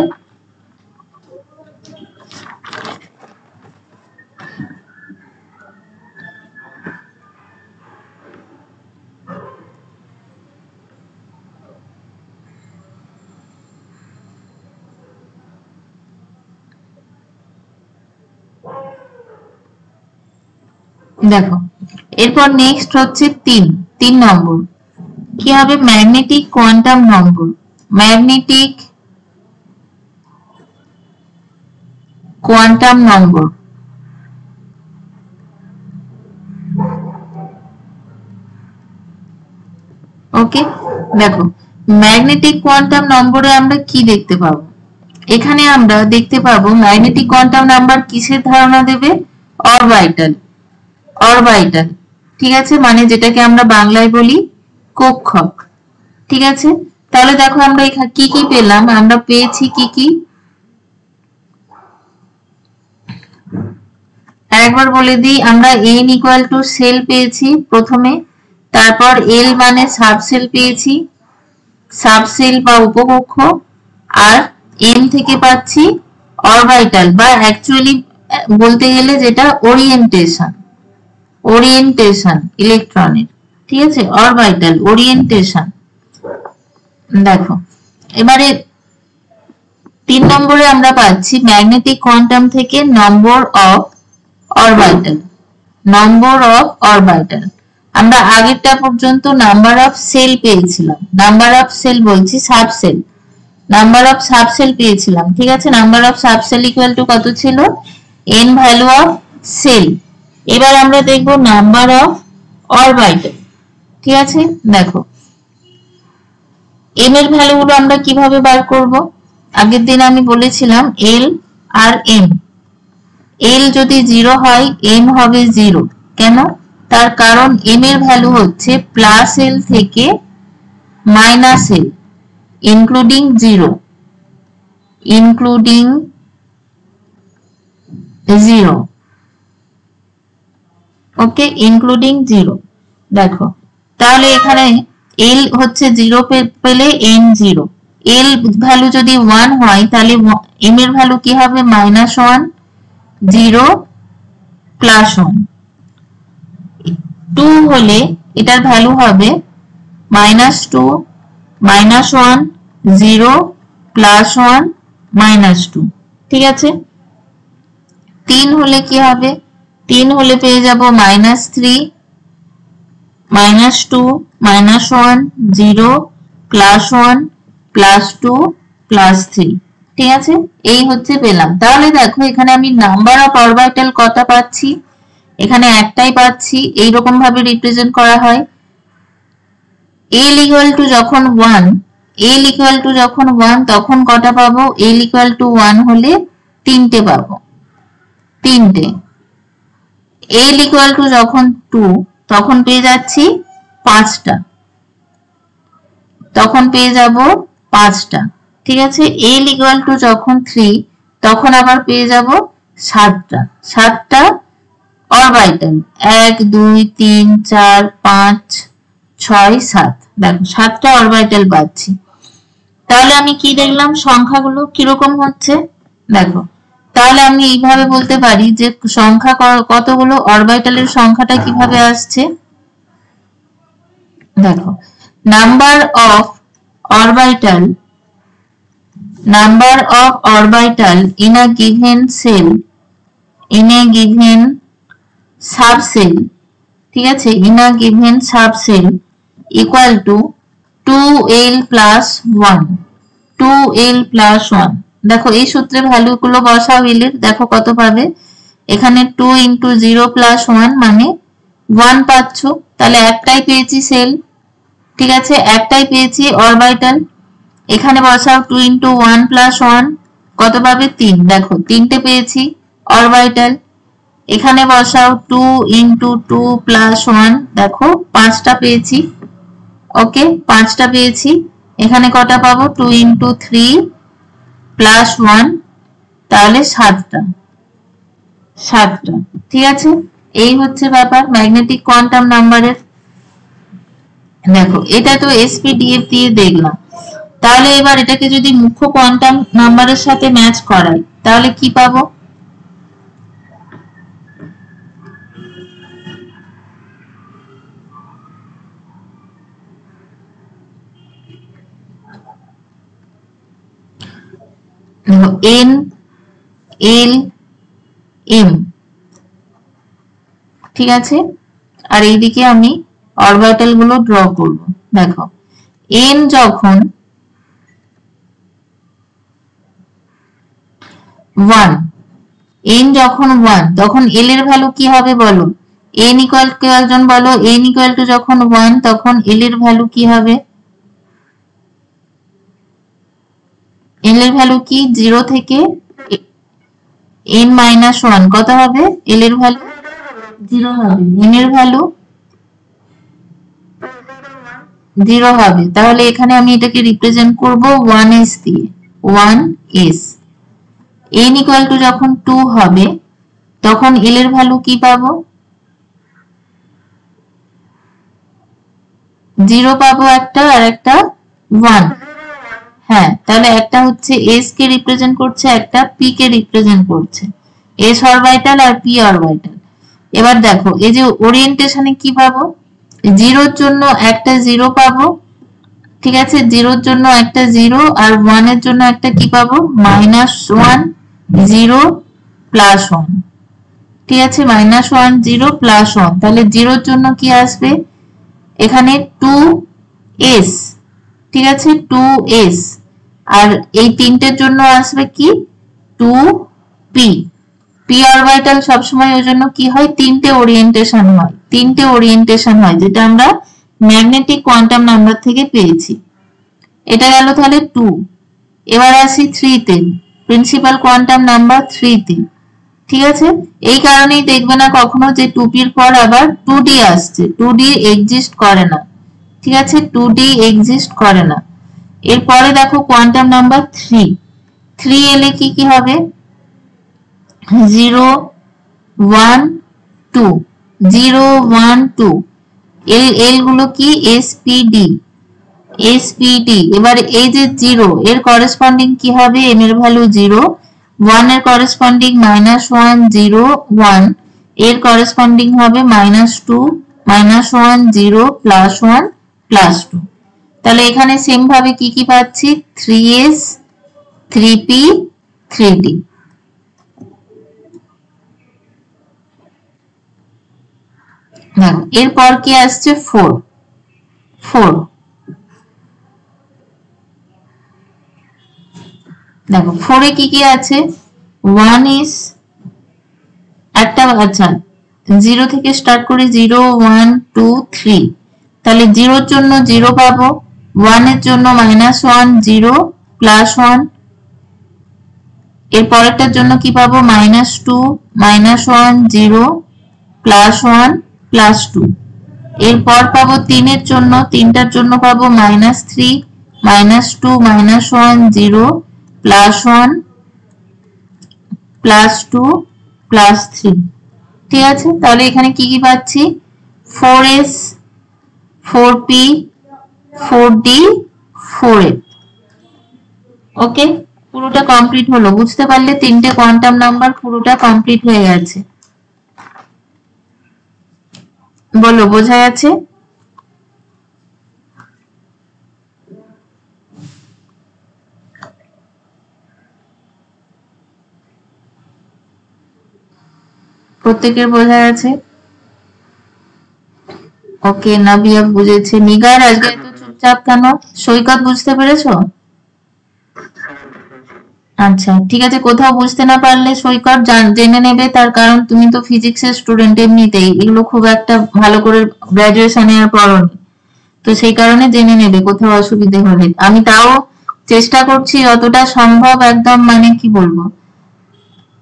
দেখো এরপর নেক্সট হচ্ছে 3 নম্বর। কি হবে? ম্যাগনেটিক কোয়ান্টাম নম্বর। Magnetic quantum number. ওকে, দেখো ম্যাগনেটিক কোয়ান্টাম নম্বরে আমরা কি দেখতে পাবো? এখানে আমরা দেখতে পাবো ম্যাগনেটিক কোয়ান্টাম নাম্বার কিসের ধারণা দেবে? অরবিটাল। অরবিটাল, ঠিক আছে, মানে যেটাকে আমরা বাংলায় বলি কক্ষক। ঠিক আছে, তাহলে দেখো আমরা এখানে কি কি পেলাম? আমরা পেয়েছি কি কি, আরেকবার বলে দিই। আমরা n ইকুয়াল টু সেল পেয়েছি প্রথমে, তারপর l মানে সাবসেল পেয়েছি, সাবসেল বা উপকক্ষ, আর m থেকে পাচ্ছি অরবিটাল, বা অ্যাকচুয়ালি বলতে গেলে যেটা ওরিয়েন্টেশন, ওরিয়েন্টেশন ইলেকট্রনের। ঠিক আছে, অরবিটাল ওরিয়েন্টেশন। দেখো এবারে 3 নম্বরে আমরা পাচ্ছি ম্যাগনেটিক কোয়ান্টাম থেকে number of orbital. Number of orbital আমরা আগেরটা পর্যন্ত নাম্বার অফ সেল পেয়েছিলাম, নাম্বার অফ সেল বলছি সাবসেল, নাম্বার অফ সাবসেল পেয়েছিলাম। ঠিক আছে, number of subshell equal to কত ছিল? n value of shell. এবার আমরা দেখব নাম্বার অফ অরবিটাল। ঠিক আছে, দেখো m এর ভ্যালুগুলো আমরা কিভাবে বার করব? আগের দিন আমি বলেছিলাম l আর m। l যদি 0 হয় m হবে 0। কেন? তার কারণ m এর ভ্যালু হচ্ছে প্লাস l থেকে মাইনাস l ইনক্লুডিং 0, ইনক্লুডিং 0। ওকে, ইনক্লুডিং 0। দেখো তাহলে এখানে l হচ্ছে 0 পেলে n 0, l ভ্যালু যদি 1 হয় তাহলে m এর ভ্যালু কি হবে? -1, 0, +1। 2 হলে এটার ভ্যালু হবে -2, -1, 0, +1, -2। ঠিক আছে, 3 হলে কি হবে? 3 হলে পেয়ে যাব -3, -2, -1, 0, +1, +2, +3। ঠিক আছে, এই হচ্ছে পেলাম। তাহলে দেখো এখানে আমি নাম্বার অফ অরবিটাল কটা পাচ্ছি? এখানে একটাই পাচ্ছি। এইরকম ভাবে রিপ্রেজেন্ট করা হয়। l ইকুয়াল টু যখন 1, l ইকুয়াল টু যখন 1 তখন কটা পাবো? l ইকুয়াল টু 1 হলে 3টে পাবো, 3টে। l ইকুয়াল টু যখন 2 তখন পেয়ে যাচ্ছি 5টা, তখন পেয়ে যাব 5টা। ঠিক আছে, l ইকুয়াল টু যখন 3 তখন আবার পেয়ে যাব 7টা, 7টা অরবিটাল। 1, 2, 3, 4, 5, 6, 7। দেখো 7টা অরবিটাল পাচ্ছি। তাহলে আমি কি দেখলাম? সংখ্যাগুলো কিরকম হচ্ছে দেখো। তাহলে আমি এইভাবে বলতে পারি যে সংখ্যা কতগুলো, অরবিটালের সংখ্যাটা কিভাবে আসছে। দেখো number of orbital number of orbital in a given shell in a given subshell, ঠিক আছে, in a given subshell equal to 2l plus 1, 2l plus 1। দেখো এই সূত্রে ভ্যালু গুলো বসাও এল এর, দেখো কত পাবে। এখানে 2 ইন্টু 0 প্লাস 1 মানে 1 পাচ্ছ, তাহলে একটাই পেয়েছি সেল, ঠিক আছে, একটাই পেয়েছি অরবিটাল। এখানে বসাও 2 ইন্টু 1 প্লাস 1 কত পাবে 3, দেখো তিনটে পেয়েছি অরবিটাল। এখানে বসাও 2 ইন্টু 2 প্লাস 1, দেখো 5টা পেয়েছি, ওকে 5টা পেয়েছি। এখানে কটা পাবো 2 ইন্টু 3 প্লাস 1, তাহলে 7টা, ঠিক আছে। এই হচ্ছে ব্যাপার ম্যাগনেটিক কোয়ান্টাম নাম্বারের। দেখো এটা তো এসপিডিএফ দিয়ে দেখলাম, তাহলে এবার এটাকে যদি মুখ্য কোয়ান্টাম নাম্বারের সাথে ম্যাচ করাই তাহলে কি পাবো। এন এল এম, ঠিক আছে, আর এইদিকে আমি অরবিটাল গুলো ড্র করব। দেখো এন যখন 1, n যখন 1 তখন l এর ভ্যালু কি হবে বলো। n ইকুয়াল টু একজন বলো, n ইকুয়াল টু যখন 1 তখন l এর ভ্যালু কি হবে। l এর ভ্যালু কি 0 থেকে n মাইনাস 1 কত হবে, l এর ভ্যালু 0 হবে, n এর ভ্যালু 0 হবে। তাহলে এখানে আমি এটাকে রিপ্রেজেন্ট করব 1s দিয়ে, 1s। n ইকুয়াল টু যখন 2 হবে তখন l এর ভ্যালু কি পাবো, 0 পাবো একটা আর একটা 1। হ্যাঁ, তাহলে একটা হচ্ছে s কে রিপ্রেজেন্ট করছে, একটা p কে রিপ্রেজেন্ট করছে, s অরবিটাল আর p অরবিটাল। এবার দেখো এই যে ওরিয়েন্টেশনে কি পাবো, 0 এর জন্য একটা 0 পাবো, ঠিক আছে, 0 এর জন্য একটা 0 আর 1 এর জন্য একটা কি পাবো -1 0 প্লাস 1, ঠিক আছে, -1 0 প্লাস 1। তাহলে 0 এর জন্য কি আসবে এখানে 2s, ঠিক আছে, 2s, আর এই তিনটের জন্য আসবে কি 2p। p অরবিটাল সবসময় ওই জন্য কি হয় তিনটে ওরিয়েন্টেশন হয়, তিনটে ওরিয়েন্টেশন হয়, যেটা আমরা ম্যাগনেটিক কোয়ান্টাম নাম্বার থেকে পেয়েছি। এটা গেল তাহলে 2। এবার আসি 3 তে, প্রিন্সিপাল কোয়ান্টাম নাম্বার 3 তে, ঠিক আছে। এই কারণেই দেখবে না কখনো যে 2p এর পর আবার 2d আসছে, 2d এক্সিস্ট করে না, ঠিক আছে, 2d এক্সিস্ট করে না। এরপরে দেখো কোয়ান্টাম নাম্বার 3, 3 এলে কি কি হবে 0 1 2, 0 1 2, এল গুলো কি এসপিডি, এসপিডি। এবার এই যে 0 এর করেসপন্ডিং কি হবে, এম এর ভ্যালু 0, 1 এর করেসপন্ডিং -1 0 1, এর করেসপন্ডিং হবে -2 -1 0 প্লাস 1 প্লাস 2। তাহলে এখানে সেম ভাবে কি কি পাচ্ছি 3s 3p 3d। দেখো এরপর কি আসছে 4, 4 দেখো 4 এ কি কি আছে 1 is একটা, আচ্ছা 0 থেকে স্টার্ট করে 0 1 2 3, তাহলে 0 এর জন্য 0 পাবো, 1 এর জন্য -1 0 প্লাস 1, এর পরেরটার জন্য কি পাবো -2 -1 0 প্লাস 1 প্লাস 2, এরপর পাবো 3 এর জন্য, 3টার জন্য পাবো -3 -2 -1 0 প্লাস 1 প্লাস 2 প্লাস 3, ঠিক আছে। তাহলে এখানে কি কি পাচ্ছি 4s 4p 4d 4f। ওকে, পুরোটা কমপ্লিট হলো, বুঝতে পারলে তিনটে কোয়ান্টাম নাম্বার পুরোটা কমপ্লিট হয়ে গেছে। বলো বোঝা যাচ্ছে। প্রত্যেকের বোঝা গেছে? ওকে, নাবিয়া বুঝেছে। নিগার আজকে এত চুপচাপ কেন? সৈকত বুঝতে পেরেছো? আচ্ছা ঠিক আছে, কোথাও বুঝতে না পারলে সৈকত জেনে নেবে, তার কারণ তুমি তো ফিজিক্সের স্টুডেন্ট, এমনিতেই এগুলো খুব একটা ভালো করে গ্রাজুয়েশনে আর পড়োনি, তো সেই কারণে জেনে নেবে কোথাও অসুবিধে হলে। আমি তাও চেষ্টা করছি যতটা সম্ভব, একদম মানে কি বলবো,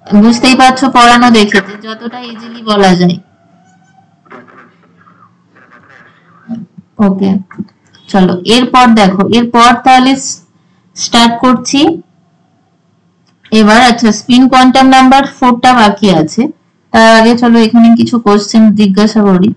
বুঝতেই পারছো পড়ানো দেখে যে যতটা ইজিলি বলা যায়। ওকে চলো এরপর দেখো, এরপর তাহলে স্টার্ট করছি এবার। আচ্ছা, স্পিন কোয়ান্টাম নাম্বার 4টা বাকি আছে, তার আগে চলো এখানে কিছু কোশ্চেন জিজ্ঞাসা করি।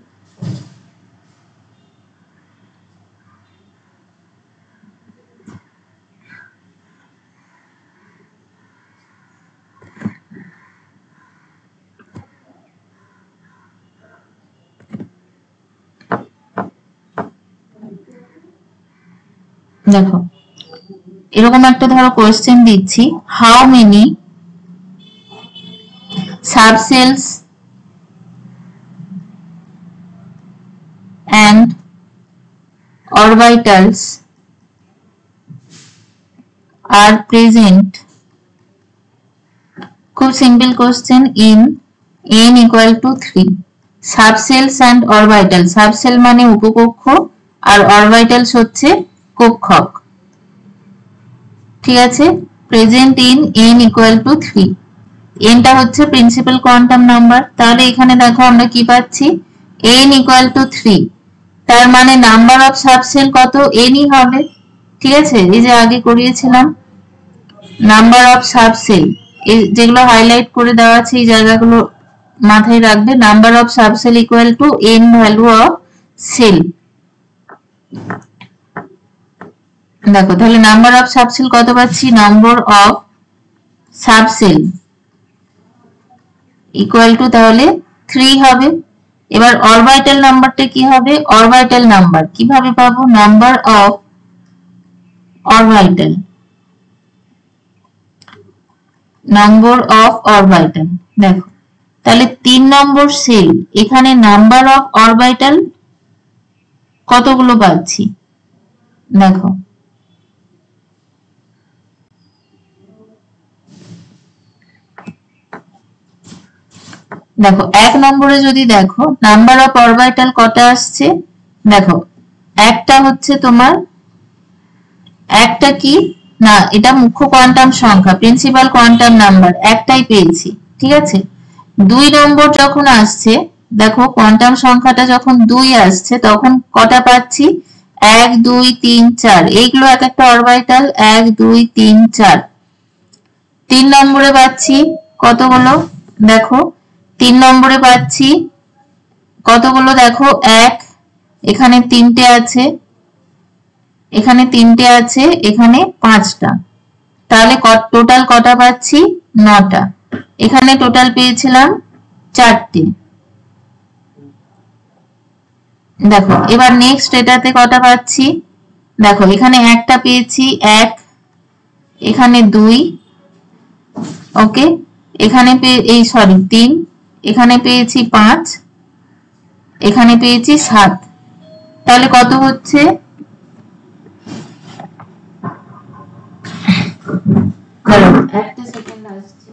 দেখো এরকম একটা ধরো কোশ্চেন দিচ্ছি, how many subshells and orbitals are present, খুব simple question, in n equal to 3. Subshells and orbital, subshell মানে উপকক্ষ আর অরবিটালস হচ্ছে কক্ষক, ঠিক আছে? Present in n equal to 3, nটা হচ্ছে প্রিন্সিপাল কোয়ান্টাম নাম্বার। তাহলে এখানে দেখো আমরা কি পাচ্ছি, n equal to 3, তার মানে নাম্বার অফ সাবসেল কত, nই হবে, ঠিক আছে? এই যে আগে করিয়েছিলাম নাম্বার অফ সাবসেল, যেগুলো হাইলাইট করে দেওয়া আছে এই জায়গাগুলো মাথায় রাখবে, number of subshell equal to n value of shell. দেখো তাহলে নাম্বার অফ সাবসেল কত পাচ্ছি, number of subshell equal to তাহলে 3 হবে। এবার অরবিটাল নাম্বারটা কি হবে, অরবিটাল নাম্বার কিভাবে পাবো, number of orbital, number of orbital. দেখো তাহলে 3 নম্বর সেল, এখানে নাম্বার অফ অরবিটাল কতগুলো পাচ্ছি, দেখো দেখো 1 নম্বরে যদি দেখো নাম্বার অফ অরবিটাল কটা আসছে, দেখো একটা হচ্ছে তোমার, একটা কি না, এটা মুখ্য কোয়ান্টাম সংখ্যা, প্রিন্সিপাল কোয়ান্টাম নাম্বার একটাই পেয়েছি, ঠিক আছে? 2 নম্বর যখন আসছে, দেখো কোয়ান্টাম সংখ্যাটা যখন 2 আসছে তখন কটা পাচ্ছি, 1 2 3 4, এইগুলো এক একটা অরবিটাল, 1 2 3 4। 3 নম্বরে পাচ্ছি কতগুলো, দেখো 3 নম্বরে পাচ্ছি কতগুলো, দেখো 1, এখানে 3টে আছে, এখানে 3টে আছে, এখানে 5টা, তাহলে টোটাল কটা পাচ্ছি, 9টা। এখানে টোটাল পেয়েছিলাম 4টে। দেখো এবার নেক্সট এটাতে কটা পাচ্ছি, দেখো এখানে একটা পেয়েছি 1, এখানে 2, ওকে, এখানে এই সরি 3, এখানে পেয়েছি 5, এখানে পেয়েছি 7, তাহলে কত হচ্ছে, একটা সেকেন্ড আসছে।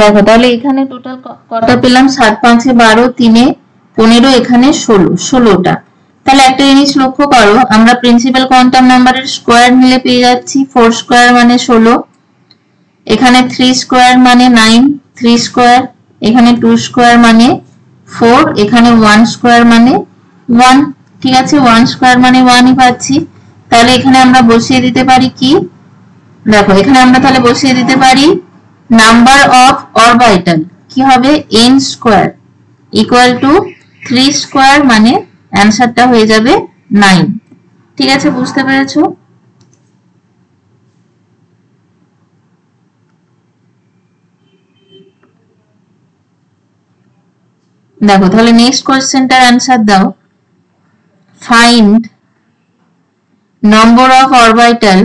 দেখো তাহলে এখানে টোটাল কটা পেলাম, 7 5 12, 3 15, এখানে 16টা। তাহলে একটা জিনিস লক্ষ্য করো, আমরা প্রিন্সিপাল কোয়ান্টাম নাম্বারের স্কোয়ার নিলে পেয়ে যাচ্ছি 4 স্কোয়ার মানে 16, এখানে 3 স্কোয়ার মানে 9, 3 স্কোয়ার, এখানে 2 স্কোয়ার মানে 4, এখানে 1 স্কোয়ার মানে 1, ঠিক আছে? 1 স্কোয়ার মানে 1ই পাচ্ছি। তাহলে এখানে আমরা বসিয়ে দিতে পারি কি, দেখো এখানে আমরা তাহলে বসিয়ে দিতে পারি নাম্বার অফ অরবিটাল কি হবে n square equal to 3 square, মানে অ্যানসারটা হয়ে যাবে 9। ঠিক আছে, বুঝতে পেরেছো? দেখো তাহলে নেক্সট কোশ্চেনটার অ্যানসার দাও। Find number of orbital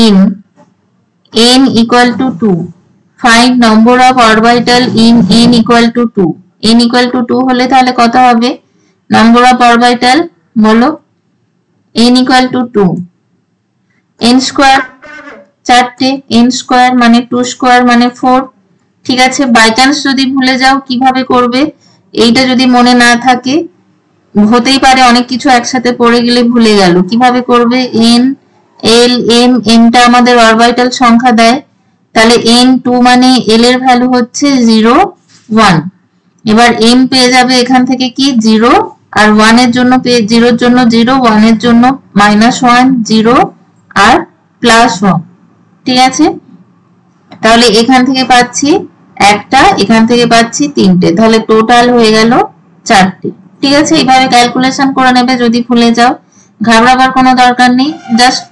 in n equal to 2. Find number of orbital in n equal to 2. n equal to 2 হলে তাহলে কত হবে? number of orbital বলো। n equal to 2, n square 4টে, n স্কয়ার মানে 2 স্কয়ার মানে 4। ঠিক আছে, বাই চান্স যদি ভুলে যাও কিভাবে করবে, এইটা যদি মনে না থাকে, হতেই পারে অনেক কিছু একসাথে পড়ে গেলে ভুলে গেল, কিভাবে করবে? n l m, m টা আমাদের অরবিটাল সংখ্যা দেয়, তাহলে n2 মানে l এর ভ্যালু হচ্ছে 0 1। এবার m পেয়ে যাবে এখান থেকে কি 0, আর 1 এর জন্য পেয়ে 0 এর জন্য 0, 1 এর জন্য -1 0 আর +1। ঠিক আছে, তাহলে এখান থেকে পাচ্ছি একটা, এখান থেকে পাচ্ছি 3টে, তাহলে টোটাল হয়ে গেল 4টে। ঠিক আছে, এইভাবে ক্যালকুলেশন করে নেবে যদি ভুলে যাও, ঘাবড়াবার কোনো দরকার নেই, জাস্ট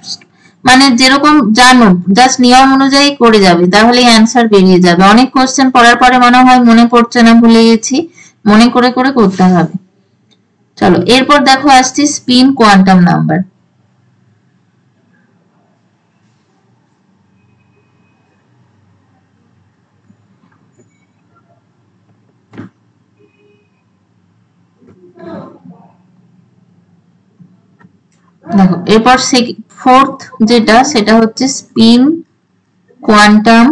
মানে যেরকম জানো জাস্ট নিয়ম অনুযায়ী করে যাবে, তাহলেই অ্যানসার বেরিয়ে যাবে। অনেক কোশ্চেন পড়ার পরে মনে হয় মনে পড়ছে না, ভুলে গেছি, মনে করে করে করতে হবে। চলো এরপর দেখো আসছি স্পিন কোয়ান্টাম নাম্বার। দেখো এরপর ফোর্থ যেটা সেটা হচ্ছে স্পিন কোয়ান্টাম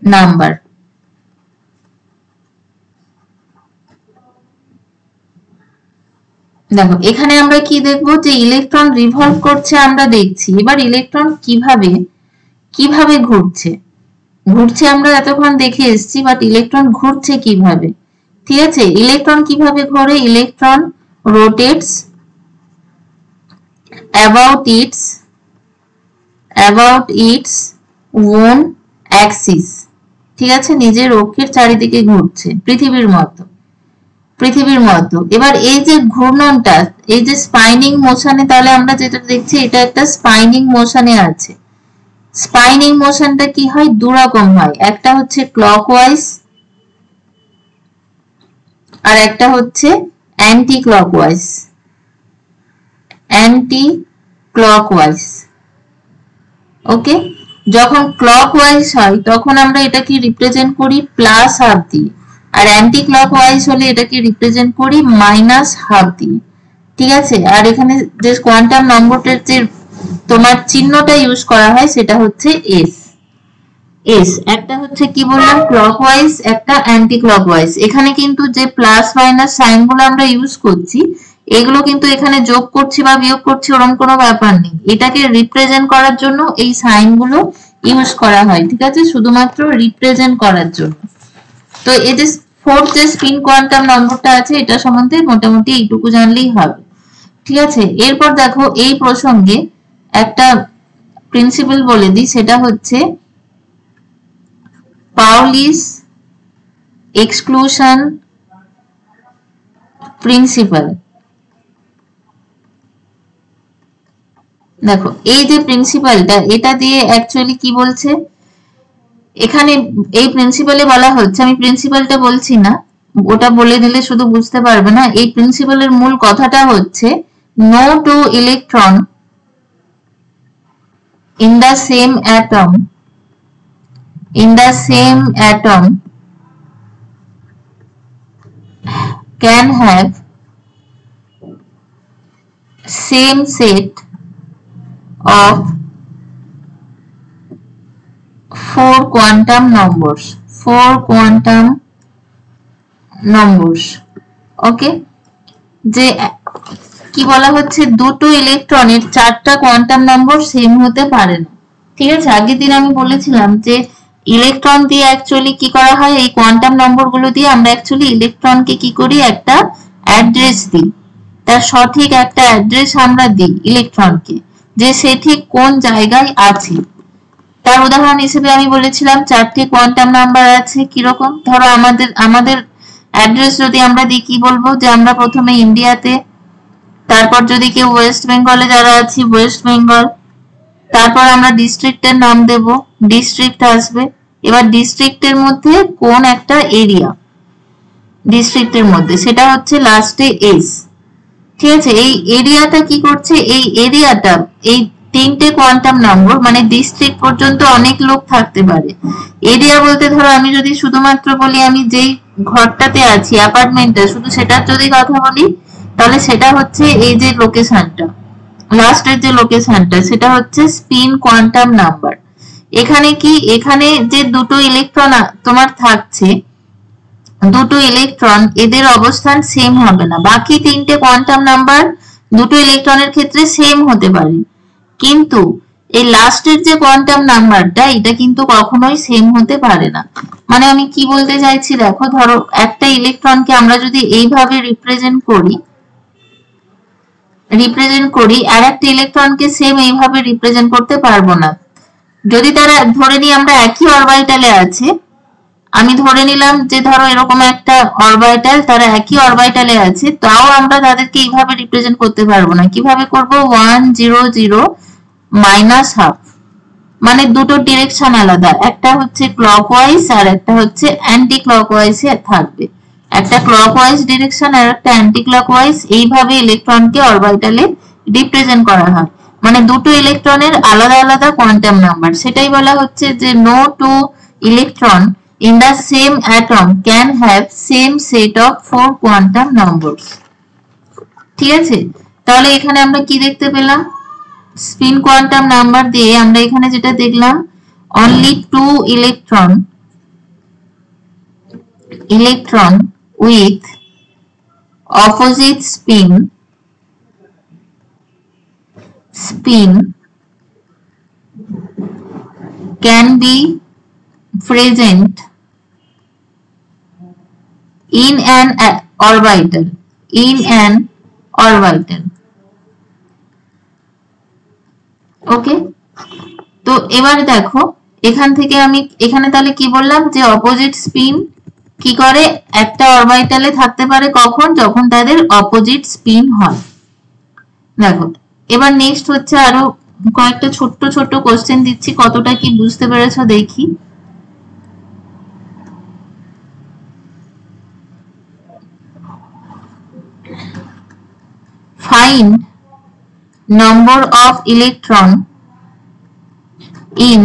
নাম্বার। দেখো এখানে আমরা কি দেখবো, যে ইলেকট্রন রিভলভ করছে আমরা দেখছি। এবার ইলেকট্রন কিভাবে ঘুরছে আমরা এতক্ষণ দেখে এসেছি, বাট ইলেকট্রন ঘুরছে কিভাবে? ঠিক আছে, ইলেকট্রন কিভাবে ঘোরে? Electron rotates about its own axis। ঠিক আছে, নিজের অক্ষের চারিদিকে ঘুরছে পৃথিবীর মতো। এবার এই যে ঘূর্ণনটা, এই যে স্পাইনিং মোশনে, তাহলে আমরা যেটা দেখছি এটা একটা স্পাইনিং মোশনে আছে। স্পাইনিং মোশনটা কি হয়? দু রকম হয়, একটা হচ্ছে ক্লকওয়াইজ আর একটা হচ্ছে অ্যান্টি ক্লকওয়াইজ। ওকে, যখন ক্লকওয়াইজ হয় তখন আমরা এটাকে রিপ্রেজেন্ট করি +12 দিয়ে, আর অ্যান্টি ক্লকওয়াইজ হলে এটাকে রিপ্রেজেন্ট করি -12 দিয়ে। ঠিক আছে, আর এখানে যে কোয়ান্টাম নম্বরটার যে তোমার চিহ্নটা ইউজ করা হয় সেটা হচ্ছে এস। একটা হচ্ছে কি বললাম ক্লকওয়াইজ, একটা অ্যান্টি ক্লকওয়াইজ। এখানে কিন্তু যে প্লাস মাইনাস সাইনগুলো আমরা ইউজ করছি, এগুলো কিন্তু এখানে যোগ করছি বা বিয়োগ করছি ওরকম কোনো ব্যাপার নেই, এটাকে রিপ্রেজেন্ট করার জন্য এই সাইনগুলো ইউজ করা হয়। ঠিক আছে, শুধুমাত্র রিপ্রেজেন্ট করার জন্য। তো এই যে ফোর্থ যে স্পিন কোয়ান্টাম নম্বরটা আছে, এটা সম্বন্ধে মোটামুটি এইটুকু জানলেই হবে। ঠিক আছে, এরপর দেখো এই প্রসঙ্গে একটা প্রিন্সিপাল বলে দিই, সেটা হচ্ছে পাউলিস এক্সক্লুশন প্রিন্সিপাল। দেখো এই যে প্রিন্সিপালটা, এটা দিয়ে অ্যাকচুয়ালি কি বলছে, এখানে এই প্রিন্সিপালে বলা হচ্ছে, আমি প্রিন্সিপালটা বলছি না, ওটা বলে দিলে শুধু বুঝতে পারবে না। এই প্রিন্সিপালের মূল কথাটা হচ্ছে no two electron in the same atom can have same set of 4 quantum numbers। ওকে, যে কি বলা হচ্ছে, দুটো ইলেকট্রনের 4টা কোয়ান্টাম নম্বর সেম হতে পারে না। ঠিক আছে, আগের দিন আমি বলেছিলাম যে ইলেকট্রন দিয়ে অ্যাকচুয়ালি কি করা হয়, এই কোয়ান্টাম নম্বরগুলো দিয়ে আমরা অ্যাকচুয়ালি ইলেকট্রনকে কি করি, একটা অ্যাড্রেস দিই, তার সঠিক একটা অ্যাড্রেস আমরা দিই ইলেকট্রনকে। যে সে ঠিক কোন জায়গায় আছে। তার উদাহরণ হিসেবে আমি বলেছিলাম 4টে কোয়ান্টাম নাম্বার আছে। কিরকম, ধরো আমাদের অ্যাড্রেস যদি আমরা দিই কি বলবো, যে আমরা প্রথমে ইন্ডিয়াতে, তারপর যদি কেউ ওয়েস্ট বেঙ্গলে যারা আছি ওয়েস্ট বেঙ্গল, তারপর আমরা ডিস্ট্রিক্টের নাম দেব, ডিস্ট্রিক্ট আসবে। এবার ডিস্ট্রিক্টের মধ্যে কোন একটা এরিয়া, ডিস্ট্রিক্টের মধ্যে সেটা হচ্ছে লাস্টে এস। ঠিক আছে, এই এরিয়াটা কি করছে, এই এরিয়াটা এই 3টে কোয়ান্টাম নম্বর, মানে ডিস্ট্রিক্ট পর্যন্ত অনেক লোক থাকতে পারে। এরিয়া বলতে ধরো আমি যদি শুধুমাত্র বলি আমি যেই ঘরটাতে আছি অ্যাপার্টমেন্টে, শুধু সেটার যদি কথা বলি তাহলে সেটা হচ্ছে এই যে লোকেশনটা, লাস্টের যে লোকেশনটা সেটা হচ্ছে স্পিন কোয়ান্টাম নাম্বার। এখানে কি, এখানে যে দুটো ইলেকট্রন তোমার থাকছে, দুটো ইলেকট্রন এদের অবস্থান সেম হবে না। বাকি 3টে কোয়ান্টাম নাম্বার দুটো ইলেকট্রনের ক্ষেত্রে সেম হতে পারে, কিন্তু এই লাস্টের যে কোয়ান্টাম নাম্বারটা এটা কিন্তু কখনোই সেম হতে পারে না। মানে আমি কি বলতে চাইছি দেখো, ধরো একটা ইলেকট্রনকে আমরা যদি এইভাবে রিপ্রেজেন্ট করি আর একটা ইলেকট্রনকে সেম এইভাবে রিপ্রেজেন্ট করতে পারবো না। যদি তারা ধরে নিই আমরা একই অরবিটালে আছে, আমি ধরে নিলাম যে ধরো এরকম একটা অরবিটাল, তারা একই অরবিটালে আছে, তাও আমরা তাদেরকে এইভাবে রিপ্রেজেন্ট করতে পারবো না। কিভাবে করব, 1 0 0 মাইনাস হাফ, মানে দুটো ডিরেকশন আলাদা, একটা হচ্ছে ক্লকওয়াইজ আর একটা হচ্ছে অ্যান্টি ক্লকওয়াইজে থাকবে। একটা ক্লকওয়াইজ ডিরেকশন আর একটা অ্যান্টি ক্লকওয়াইজ, এইভাবে ইলেকট্রনকে অরবিটালে রিপ্রেজেন্ট করা হয়। মানে দুটো ইলেকট্রনের আলাদা আলাদা কোয়ান্টাম নাম্বার, সেটাই বলা হচ্ছে যে no two electron in the same atom can have same set of 4 quantum numbers। ঠিক আছে, তাহলে এখানে আমরা কি দেখতে পেলাম, স্পিন কোয়ান্টাম নাম্বার দিয়ে আমরা এখানে যেটা দেখলাম, only 2 electron with opposite spin can be present in an orbital, ওকে। তো এবার দেখো এখান থেকে আমি এখানে তাহলে কি বললাম, যে অপোজিট স্পিন কি করে একটা অরবিটালে থাকতে পারে, কখন, যখন তাদের অপোজিট স্পিন হয়। দেখো এবার নেক্সট হচ্ছে আরো কয়েকটা ছোট্ট ছোট্ট কোশ্চেন দিচ্ছি, কতটা কি বুঝতে পেরেছো দেখি। Find number of electron in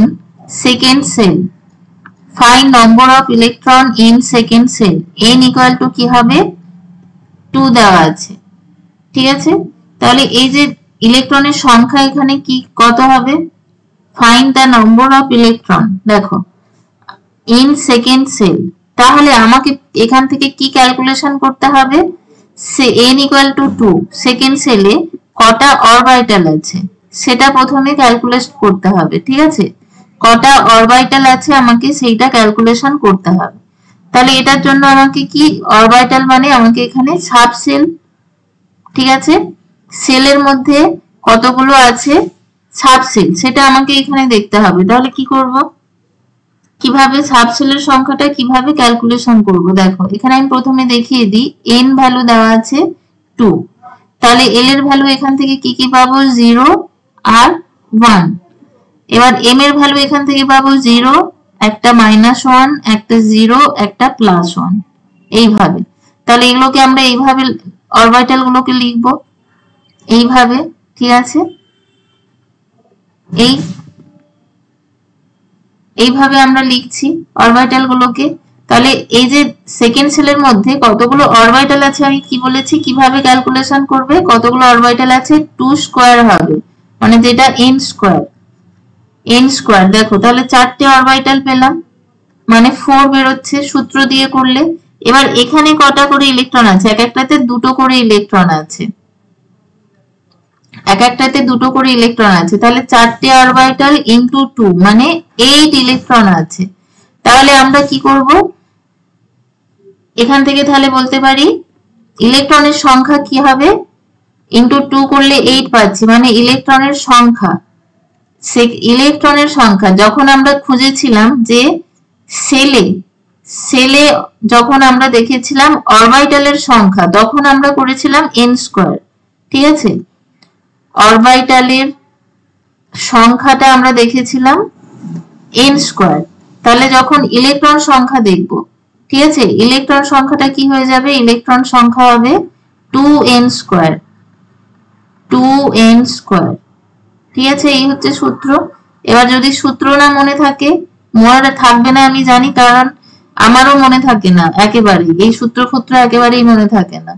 second cell। Find number of electron in second cell। n equal to কি হবে, 2 দেওয়া আছে। ঠিক আছে, তাহলে এই যে ইলেকট্রনের সংখ্যা এখানে কি কত হবে, find the number of electron, দেখো in second cell। তাহলে আমাকে এখান থেকে কি ক্যালকুলেশন করতে হবে, n equal to 2 সেকেন্ড সেলে কটা অরবিটাল আছে সেটা প্রথমে ক্যালকুলেট করতে হবে। ঠিক আছে, কটা অরবিটাল আছে আমাকে সেইটা ক্যালকুলেশন করতে হবে। তাহলে এটার জন্য আমাকে কি, অরবিটাল মানে আমাকে এখানে সাবসেল, ঠিক আছে, সেলের মধ্যে কতগুলো আছে সাবসেল সেটা আমাকে এখানে দেখতে হবে। তাহলে কি করব, কিভাবে সাবসেলের সংখ্যাটা কিভাবে ক্যালকুলেশন করব, দেখো এখানে আমি প্রথমে দেখিয়ে দিই, n ভ্যালু দেওয়া আছে 2, তাহলে l এর ভ্যালু এখান থেকে কি কি পাবো, 0 আর 1। এবার m এর ভ্যালু এখান থেকে পাবো 0, একটা -1, একটা 0, একটা +1, এইভাবে। তাহলে এগুলোকে আমরা এইভাবে অরবিটাল গুলোকে লিখব এইভাবে। ঠিক আছে, এইভাবে আমরা লিখছি অরবিটাল গুলোকে। তাহলে এই যে সেকেন্ড সেলের মধ্যে কতগুলো অরবিটাল আছে আমি কি বলেছি, কিভাবে ক্যালকুলেশন করবে, কতগুলো অরবিটাল আছে 2 স্কয়ার হবে, মানে যেটা n স্কয়ার। দেখো তাহলে 4টে অরবিটাল পেলাম, মানে 4 বেরোচ্ছে সূত্র দিয়ে করলে। এবার এখানে কটা করে ইলেকট্রন আছে, এক একটাতে দুটো করে ইলেকট্রন আছে, তাহলে 4টে অরবিটাল ইনটু 2 মানে 8 ইলেকট্রন আছে। তাহলে আমরা কি করব, এখান থেকে তাহলে বলতে পারি ইলেকট্রনের সংখ্যা কি হবে, ইন্টু 2 করলে 8 পাচ্ছি, মানে ইলেকট্রনের সংখ্যা, ইলেকট্রনের সংখ্যা যখন আমরা খুঁজেছিলাম যে সেলে যখন আমরা দেখেছিলাম অরবিটালের সংখ্যা তখন আমরা করেছিলাম n স্কয়ার, ঠিক আছে। অরবিটালের সংখ্যাটা আমরা দেখেছিলাম n স্কয়ার, তাহলে যখন ইলেকট্রন সংখ্যা দেখব, ঠিক আছে, ইলেকট্রন সংখ্যাটা কি হয়ে যাবে, ইলেকট্রন সংখ্যা হবে 2n স্কয়ার, 2n স্কয়ার, ঠিক আছে। এই হচ্ছে সূত্র। এবার যদি সূত্র না মনে থাকে, মনে থাকবে না আমি জানি, কারণ আমারও মনে থাকে না একেবারেই, এই সূত্র একেবারেই মনে থাকে না,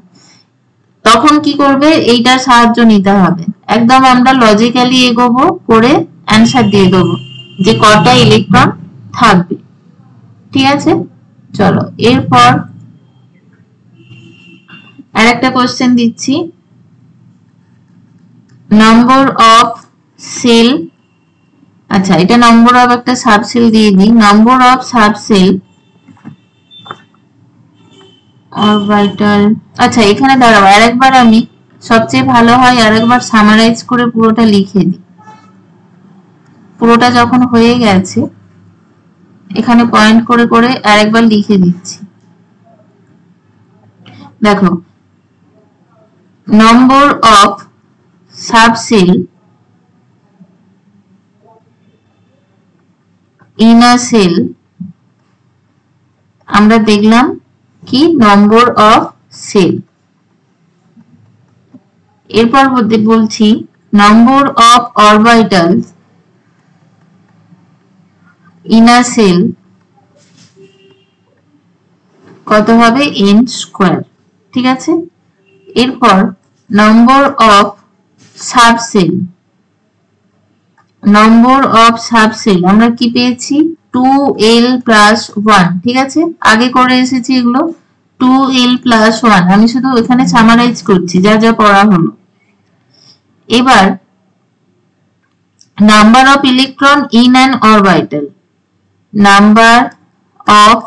তখন কি করবে, এইটার সাহায্য নিতে হবে। একদম আমরা লজিক্যালি এগোবো, করে অ্যান্সার দিয়ে দেবো যে কটা ইলেকট্রন থাকবে, ঠিক আছে। চলো এরপর আরেকটা কোশ্চেন দিচ্ছি, নম্বর অফ সেল, আচ্ছা এটা নম্বর অফ একটা সাবসেল দিয়ে দিই, নম্বর অফ সাবসেল অরবিটাল। আচ্ছা এখানে দাঁড়াও, আরেকবার আমি, সবচেয়ে ভালো হয় আরেকবার সামারাইজ করে পুরোটা লিখে দিই, পুরোটা যখন হয়ে গেছে এখানে পয়েন্ট করে করে আরেকবার লিখে দিচ্ছি। দেখো, number of subshell in a shell, আমরা দেখলাম কি নম্বর অফ সেল। এরপর বলছি number of orbitals in a shell কত হবে, n স্কয়ার, ঠিক আছে। এরপর number of subshell, number of subshell আমরা কি পেয়েছি, 2l প্লাস 1, ঠিক আছে, আগে করে এসেছি এগুলো, 2l প্লাস 1, আমি শুধু এখানে সামারাইজ করছি যা যা পড়া হলো। এবার number of electron in an orbital, number of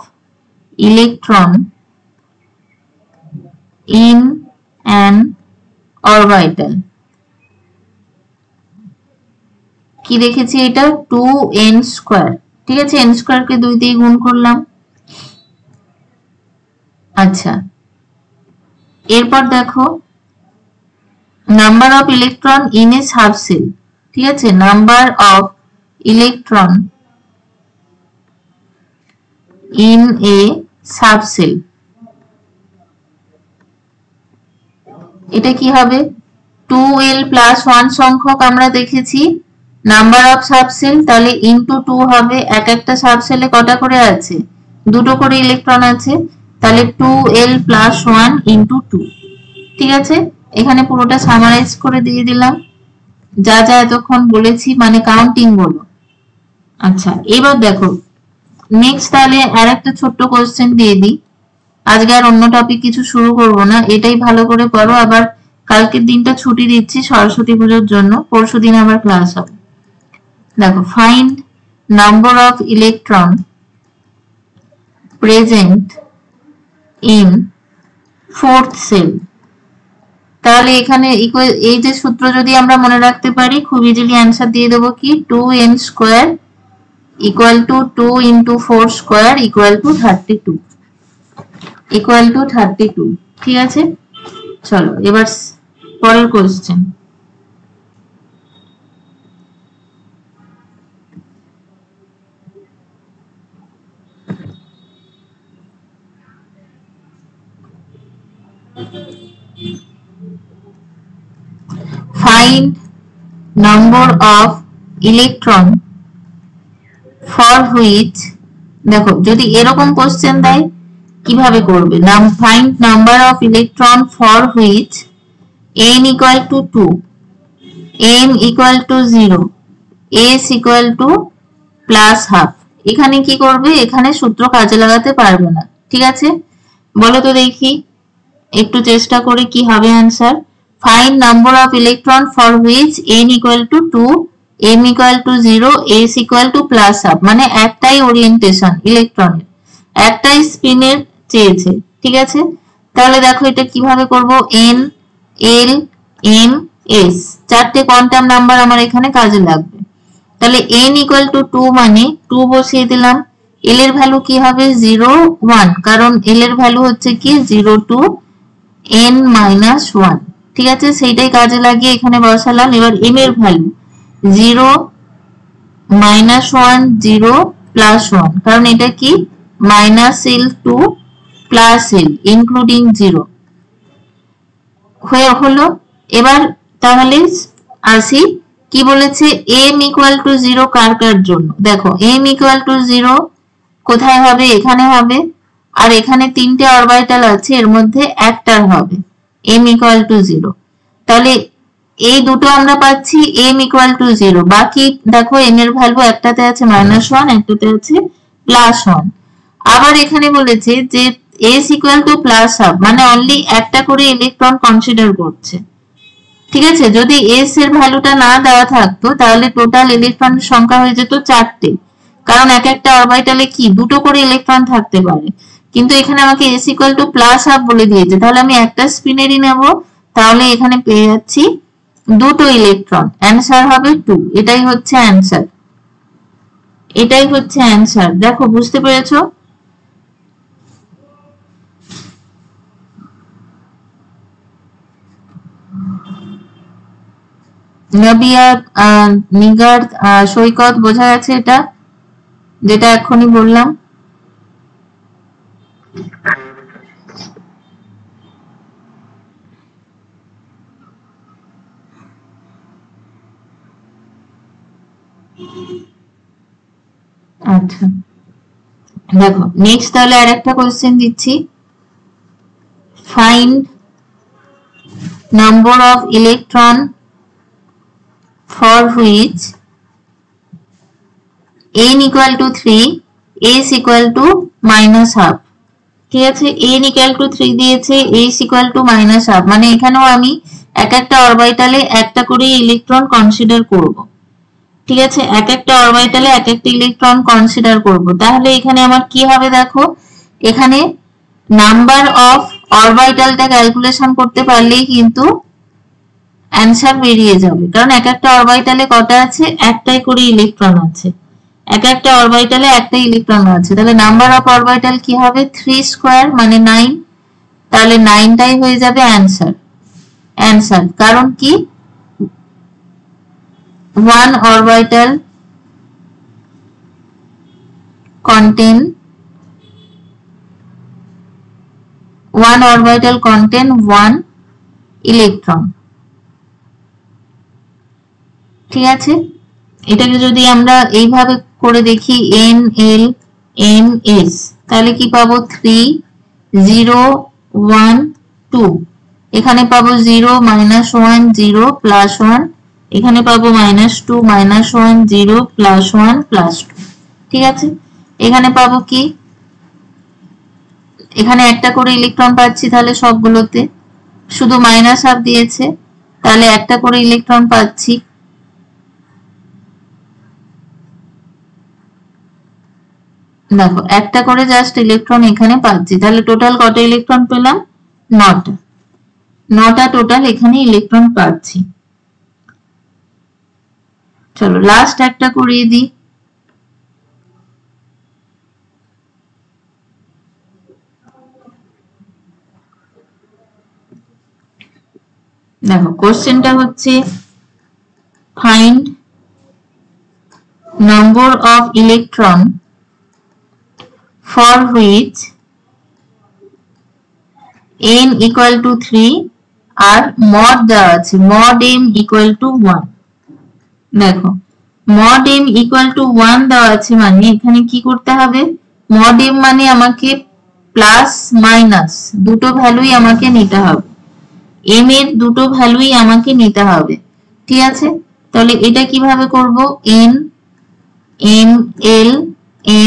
electron in an orbital, কি দেখেছি এটা, 2n স্কয়ার, ঠিক আছে, n স্কয়ার কে 2 দিয়ে গুণ করলাম। আচ্ছা এরপর দেখো number of electron in a subshell, ঠিক আছে, number of electron in a subshell, এটা কি হবে, 2l প্লাস 1 সংখ্যক আমরা দেখেছি নাম্বার অফ সাবসেল, তাহলে ইনটু 2 হবে, এক একটা সাবসেলে কটা করে আছে, দুটো করে ইলেকট্রন আছে, তাহলে 2l প্লাস 1 ইনটু 2, ঠিক আছে। এখানে পুরোটা সামারাইজ করে দিয়ে দিলাম যা যা এতক্ষণ বলেছি, মানে কাউন্টিং বলো। আচ্ছা এবার দেখো নেক্সট, তাহলে আর একটা ছোট্ট কোশ্চেন দিয়ে দিই, আজকে আর অন্য টপিক কিছু শুরু করব না, এটাই ভালো করে পড়ো। আবার কালকের দিনটা ছুটি দিচ্ছি সরস্বতী পুজোর জন্য, পরশু দিন আবার ক্লাস হবে। দেখো, find number of electron present in fourth shell, তাহলে এখানে এই যে সূত্র যদি আমরা মনে রাখতে পারি, খুব ইজিলি অ্যান্সার দিয়ে দেবো কি, 2n square equal to 2 into 4 square equal to 32, equal to 32, ঠিক আছে। চলো এবার পরের question, find number of electron for which, দেখো যদি এরকম কোশ্চেন দেয় কিভাবে করবে, find number of electron for which n equal to 2, m equal to 0, s equal to plus half, এখানে কি করবে, এখানে সূত্র কাজে লাগাতে পারবে না, ঠিক আছে। বলো তো দেখি একটু চেষ্টা করে কি হবে answer, find number of electron for which n equal to 2, m equal to 0, s equal to plus half, মানে একটাই ওরিয়েন্টেশন ইলেকট্রনের, একটাই স্পিনের চেয়েছে, ঠিক আছে। তাহলে দেখো এটা কিভাবে করব, n l এম এস, চারটে কোয়ান্টাম নাম্বার আমার এখানে কাজে লাগবে। তাহলে n ইকুয়াল টু 2 মানে 2 বসিয়ে দিলাম। l এর ভ্যালু কি হবে 0 1, কারণ l এর ভ্যালু হচ্ছে কি 0 টু n মাইনাস 1। ঠিক আছে, সেইটাই কাজে লাগিয়ে এখানে বসালাম। এবার m এর ভ্যালু 0 মাইনাস 1 0 প্লাস 1, কারণ এটা কি minus l to plus l including 0 হয়ে হলো। এবার তাহলে আসি, কি বলেছে m ইকুয়াল টু 0 কার কার জন্য। দেখো m ইকুয়াল টু 0 কোথায় হবে, এখানে হবে, আর এখানে তিনটে অরবিটাল আছে, এর মধ্যে একটার হবে m ইকুয়াল টু 0। তাহলে এই দুটো আমরা পাচ্ছি m ইকুয়াল টু 0। বাকি দেখো m এর ভ্যালু একটাতে আছে -1, একটাতে আছে +1। আবার এখানে বলেছে যে s equal to plus half, মানে অনলি একটা করে ইলেকট্রন কনসিডার করছে। ঠিক আছে, যদি s এর ভ্যালুটা না দেওয়া থাকতো তাহলে টোটাল ইলেকট্রনের সংখ্যা হয়ে যেত 4টে, কারণ এক একটা অরবিটালে কি দুটো করে ইলেকট্রন থাকতে পারে। কিন্তু এখানে আমাকে s equal to plus half বলে দিয়েছে, তাহলে আমি একটা স্পিনেরই নেব, তাহলে এখানে পেয়ে যাচ্ছি দুটো ইলেকট্রন, অ্যান্সার হবে 2। এটাই হচ্ছে অ্যান্সার, এটাই হচ্ছে অ্যান্সার। দেখো বুঝতে পেরেছো? নবিয়া, নিগার, সৈকত, বোঝা গেছে এটা, যেটা এখনই বললাম? আচ্ছা দেখো নেক্সট তাহলে আরেকটা কোশ্চেন দিচ্ছি। Find number of electron for which n equal to 3 s equal to minus half। ঠিক আছে, n equal to 3 দিয়েছে, s equal to minus half, মানে এখানেও আমি এক একটা অরবিটালে একটা করে ইলেকট্রন কনসিডার করব। ঠিক আছে, এক একটা অরবিটালে এক একটা ইলেকট্রন কনসিডার করব। তাহলে এখানে আমার কি হবে দেখো, এখানে নাম্বার অফ অরবিটালটা ক্যালকুলেশন করতে পারলেই কিন্তু অ্যান্সার বেরিয়ে যাবে, কারণ এক একটা অরবিটালে কটা আছে, একটাই করে ইলেকট্রন আছে, এক একটা অরবিটালে একটা ইলেকট্রন আছে। তাহলে নাম্বার অফ অরবিটাল কি হবে 3 স্কয়ার মানে 9, তাহলে 9টাই হয়ে যাবে অ্যান্সার। অ্যান্সার কারণ কি one orbital contain one electron। ঠিক আছে, এটাকে যদি আমরা এইভাবে করে দেখি n l m s, তাহলে কি পাবো 3 0 1 2, এখানে পাবো 0 -1 0 +1, এখানে পাবো -2 -1 0 +1 +2। ঠিক আছে, এখানে পাবো কি, এখানে একটা করে ইলেকট্রন পাচ্ছি, তাহলে সবগুলোতে শুধু মাইনাস হাফ দিয়েছে, তাহলে একটা করে ইলেকট্রন পাচ্ছি। দেখো একটা করে জাস্ট ইলেকট্রন এখানে পাচ্ছি, তাহলে টোটাল কত ইলেকট্রন পেলাম 9টা টোটাল এখানে ইলেকট্রন পাচ্ছি। চলো লাস্ট একটা করিয়ে দিই। দেখো কোশ্চেনটা হচ্ছে find number of electron for which n equal to 3 আর mod দেওয়া আছে mod m equal to 1। দেখো mod m equal to 1 দেওয়া আছে, মানে এখানে কি করতে হবে, mod m মানে আমাকে প্লাস মাইনাস দুটো ভ্যালুই আমাকে নিতে হবে, m এর দুটো ভ্যালুই আমাকে নিতে হবে। ঠিক আছে, তাহলে এটা কিভাবে করব, n m l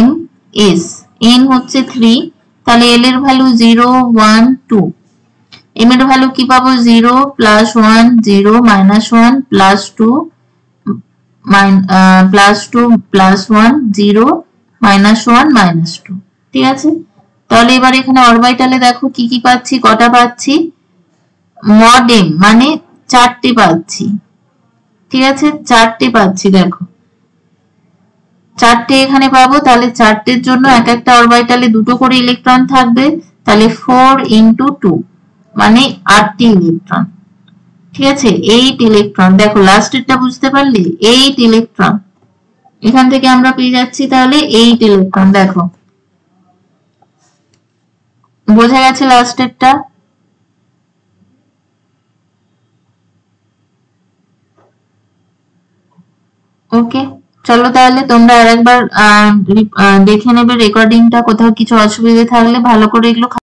m s, n হচ্ছে 3, তাহলে l এর ভ্যালু 0 1 2, m এর ভ্যালু কি পাবো 0 +1 0 -1 +2 +2 +1 0 -1 -2। ঠিক আছে, তাহলে এবার এখানে অরবিটালে দেখো কি কি পাচ্ছি, কটা পাচ্ছি, mod m মানে 4টে পাচ্ছি, ঠিক আছে, 4টে পাচ্ছি, দেখো 4টে এখানে পাবো, তাহলে 4টের জন্য এক একটা অরবিটালে 2টো করে ইলেকট্রন থাকবে, তাহলে 4 × 2 মানে 8টি ইলেকট্রন, ঠিক আছে, 8 ইলেকট্রন। দেখো লাস্টেরটা বুঝতে পারলে, 8 ইলেকট্রন, এখান থেকে আমরা পেয়ে যাচ্ছি তাহলে 8 ইলেকট্রন। দেখো বোঝা গেছে লাস্টেরটা? ওকে, চলো তাহলে তোমরা আরেকবার দেখে নেবে রেকর্ডিংটা, কোথাও কিছু অসুবিধা থাকলে ভালো করে এগুলো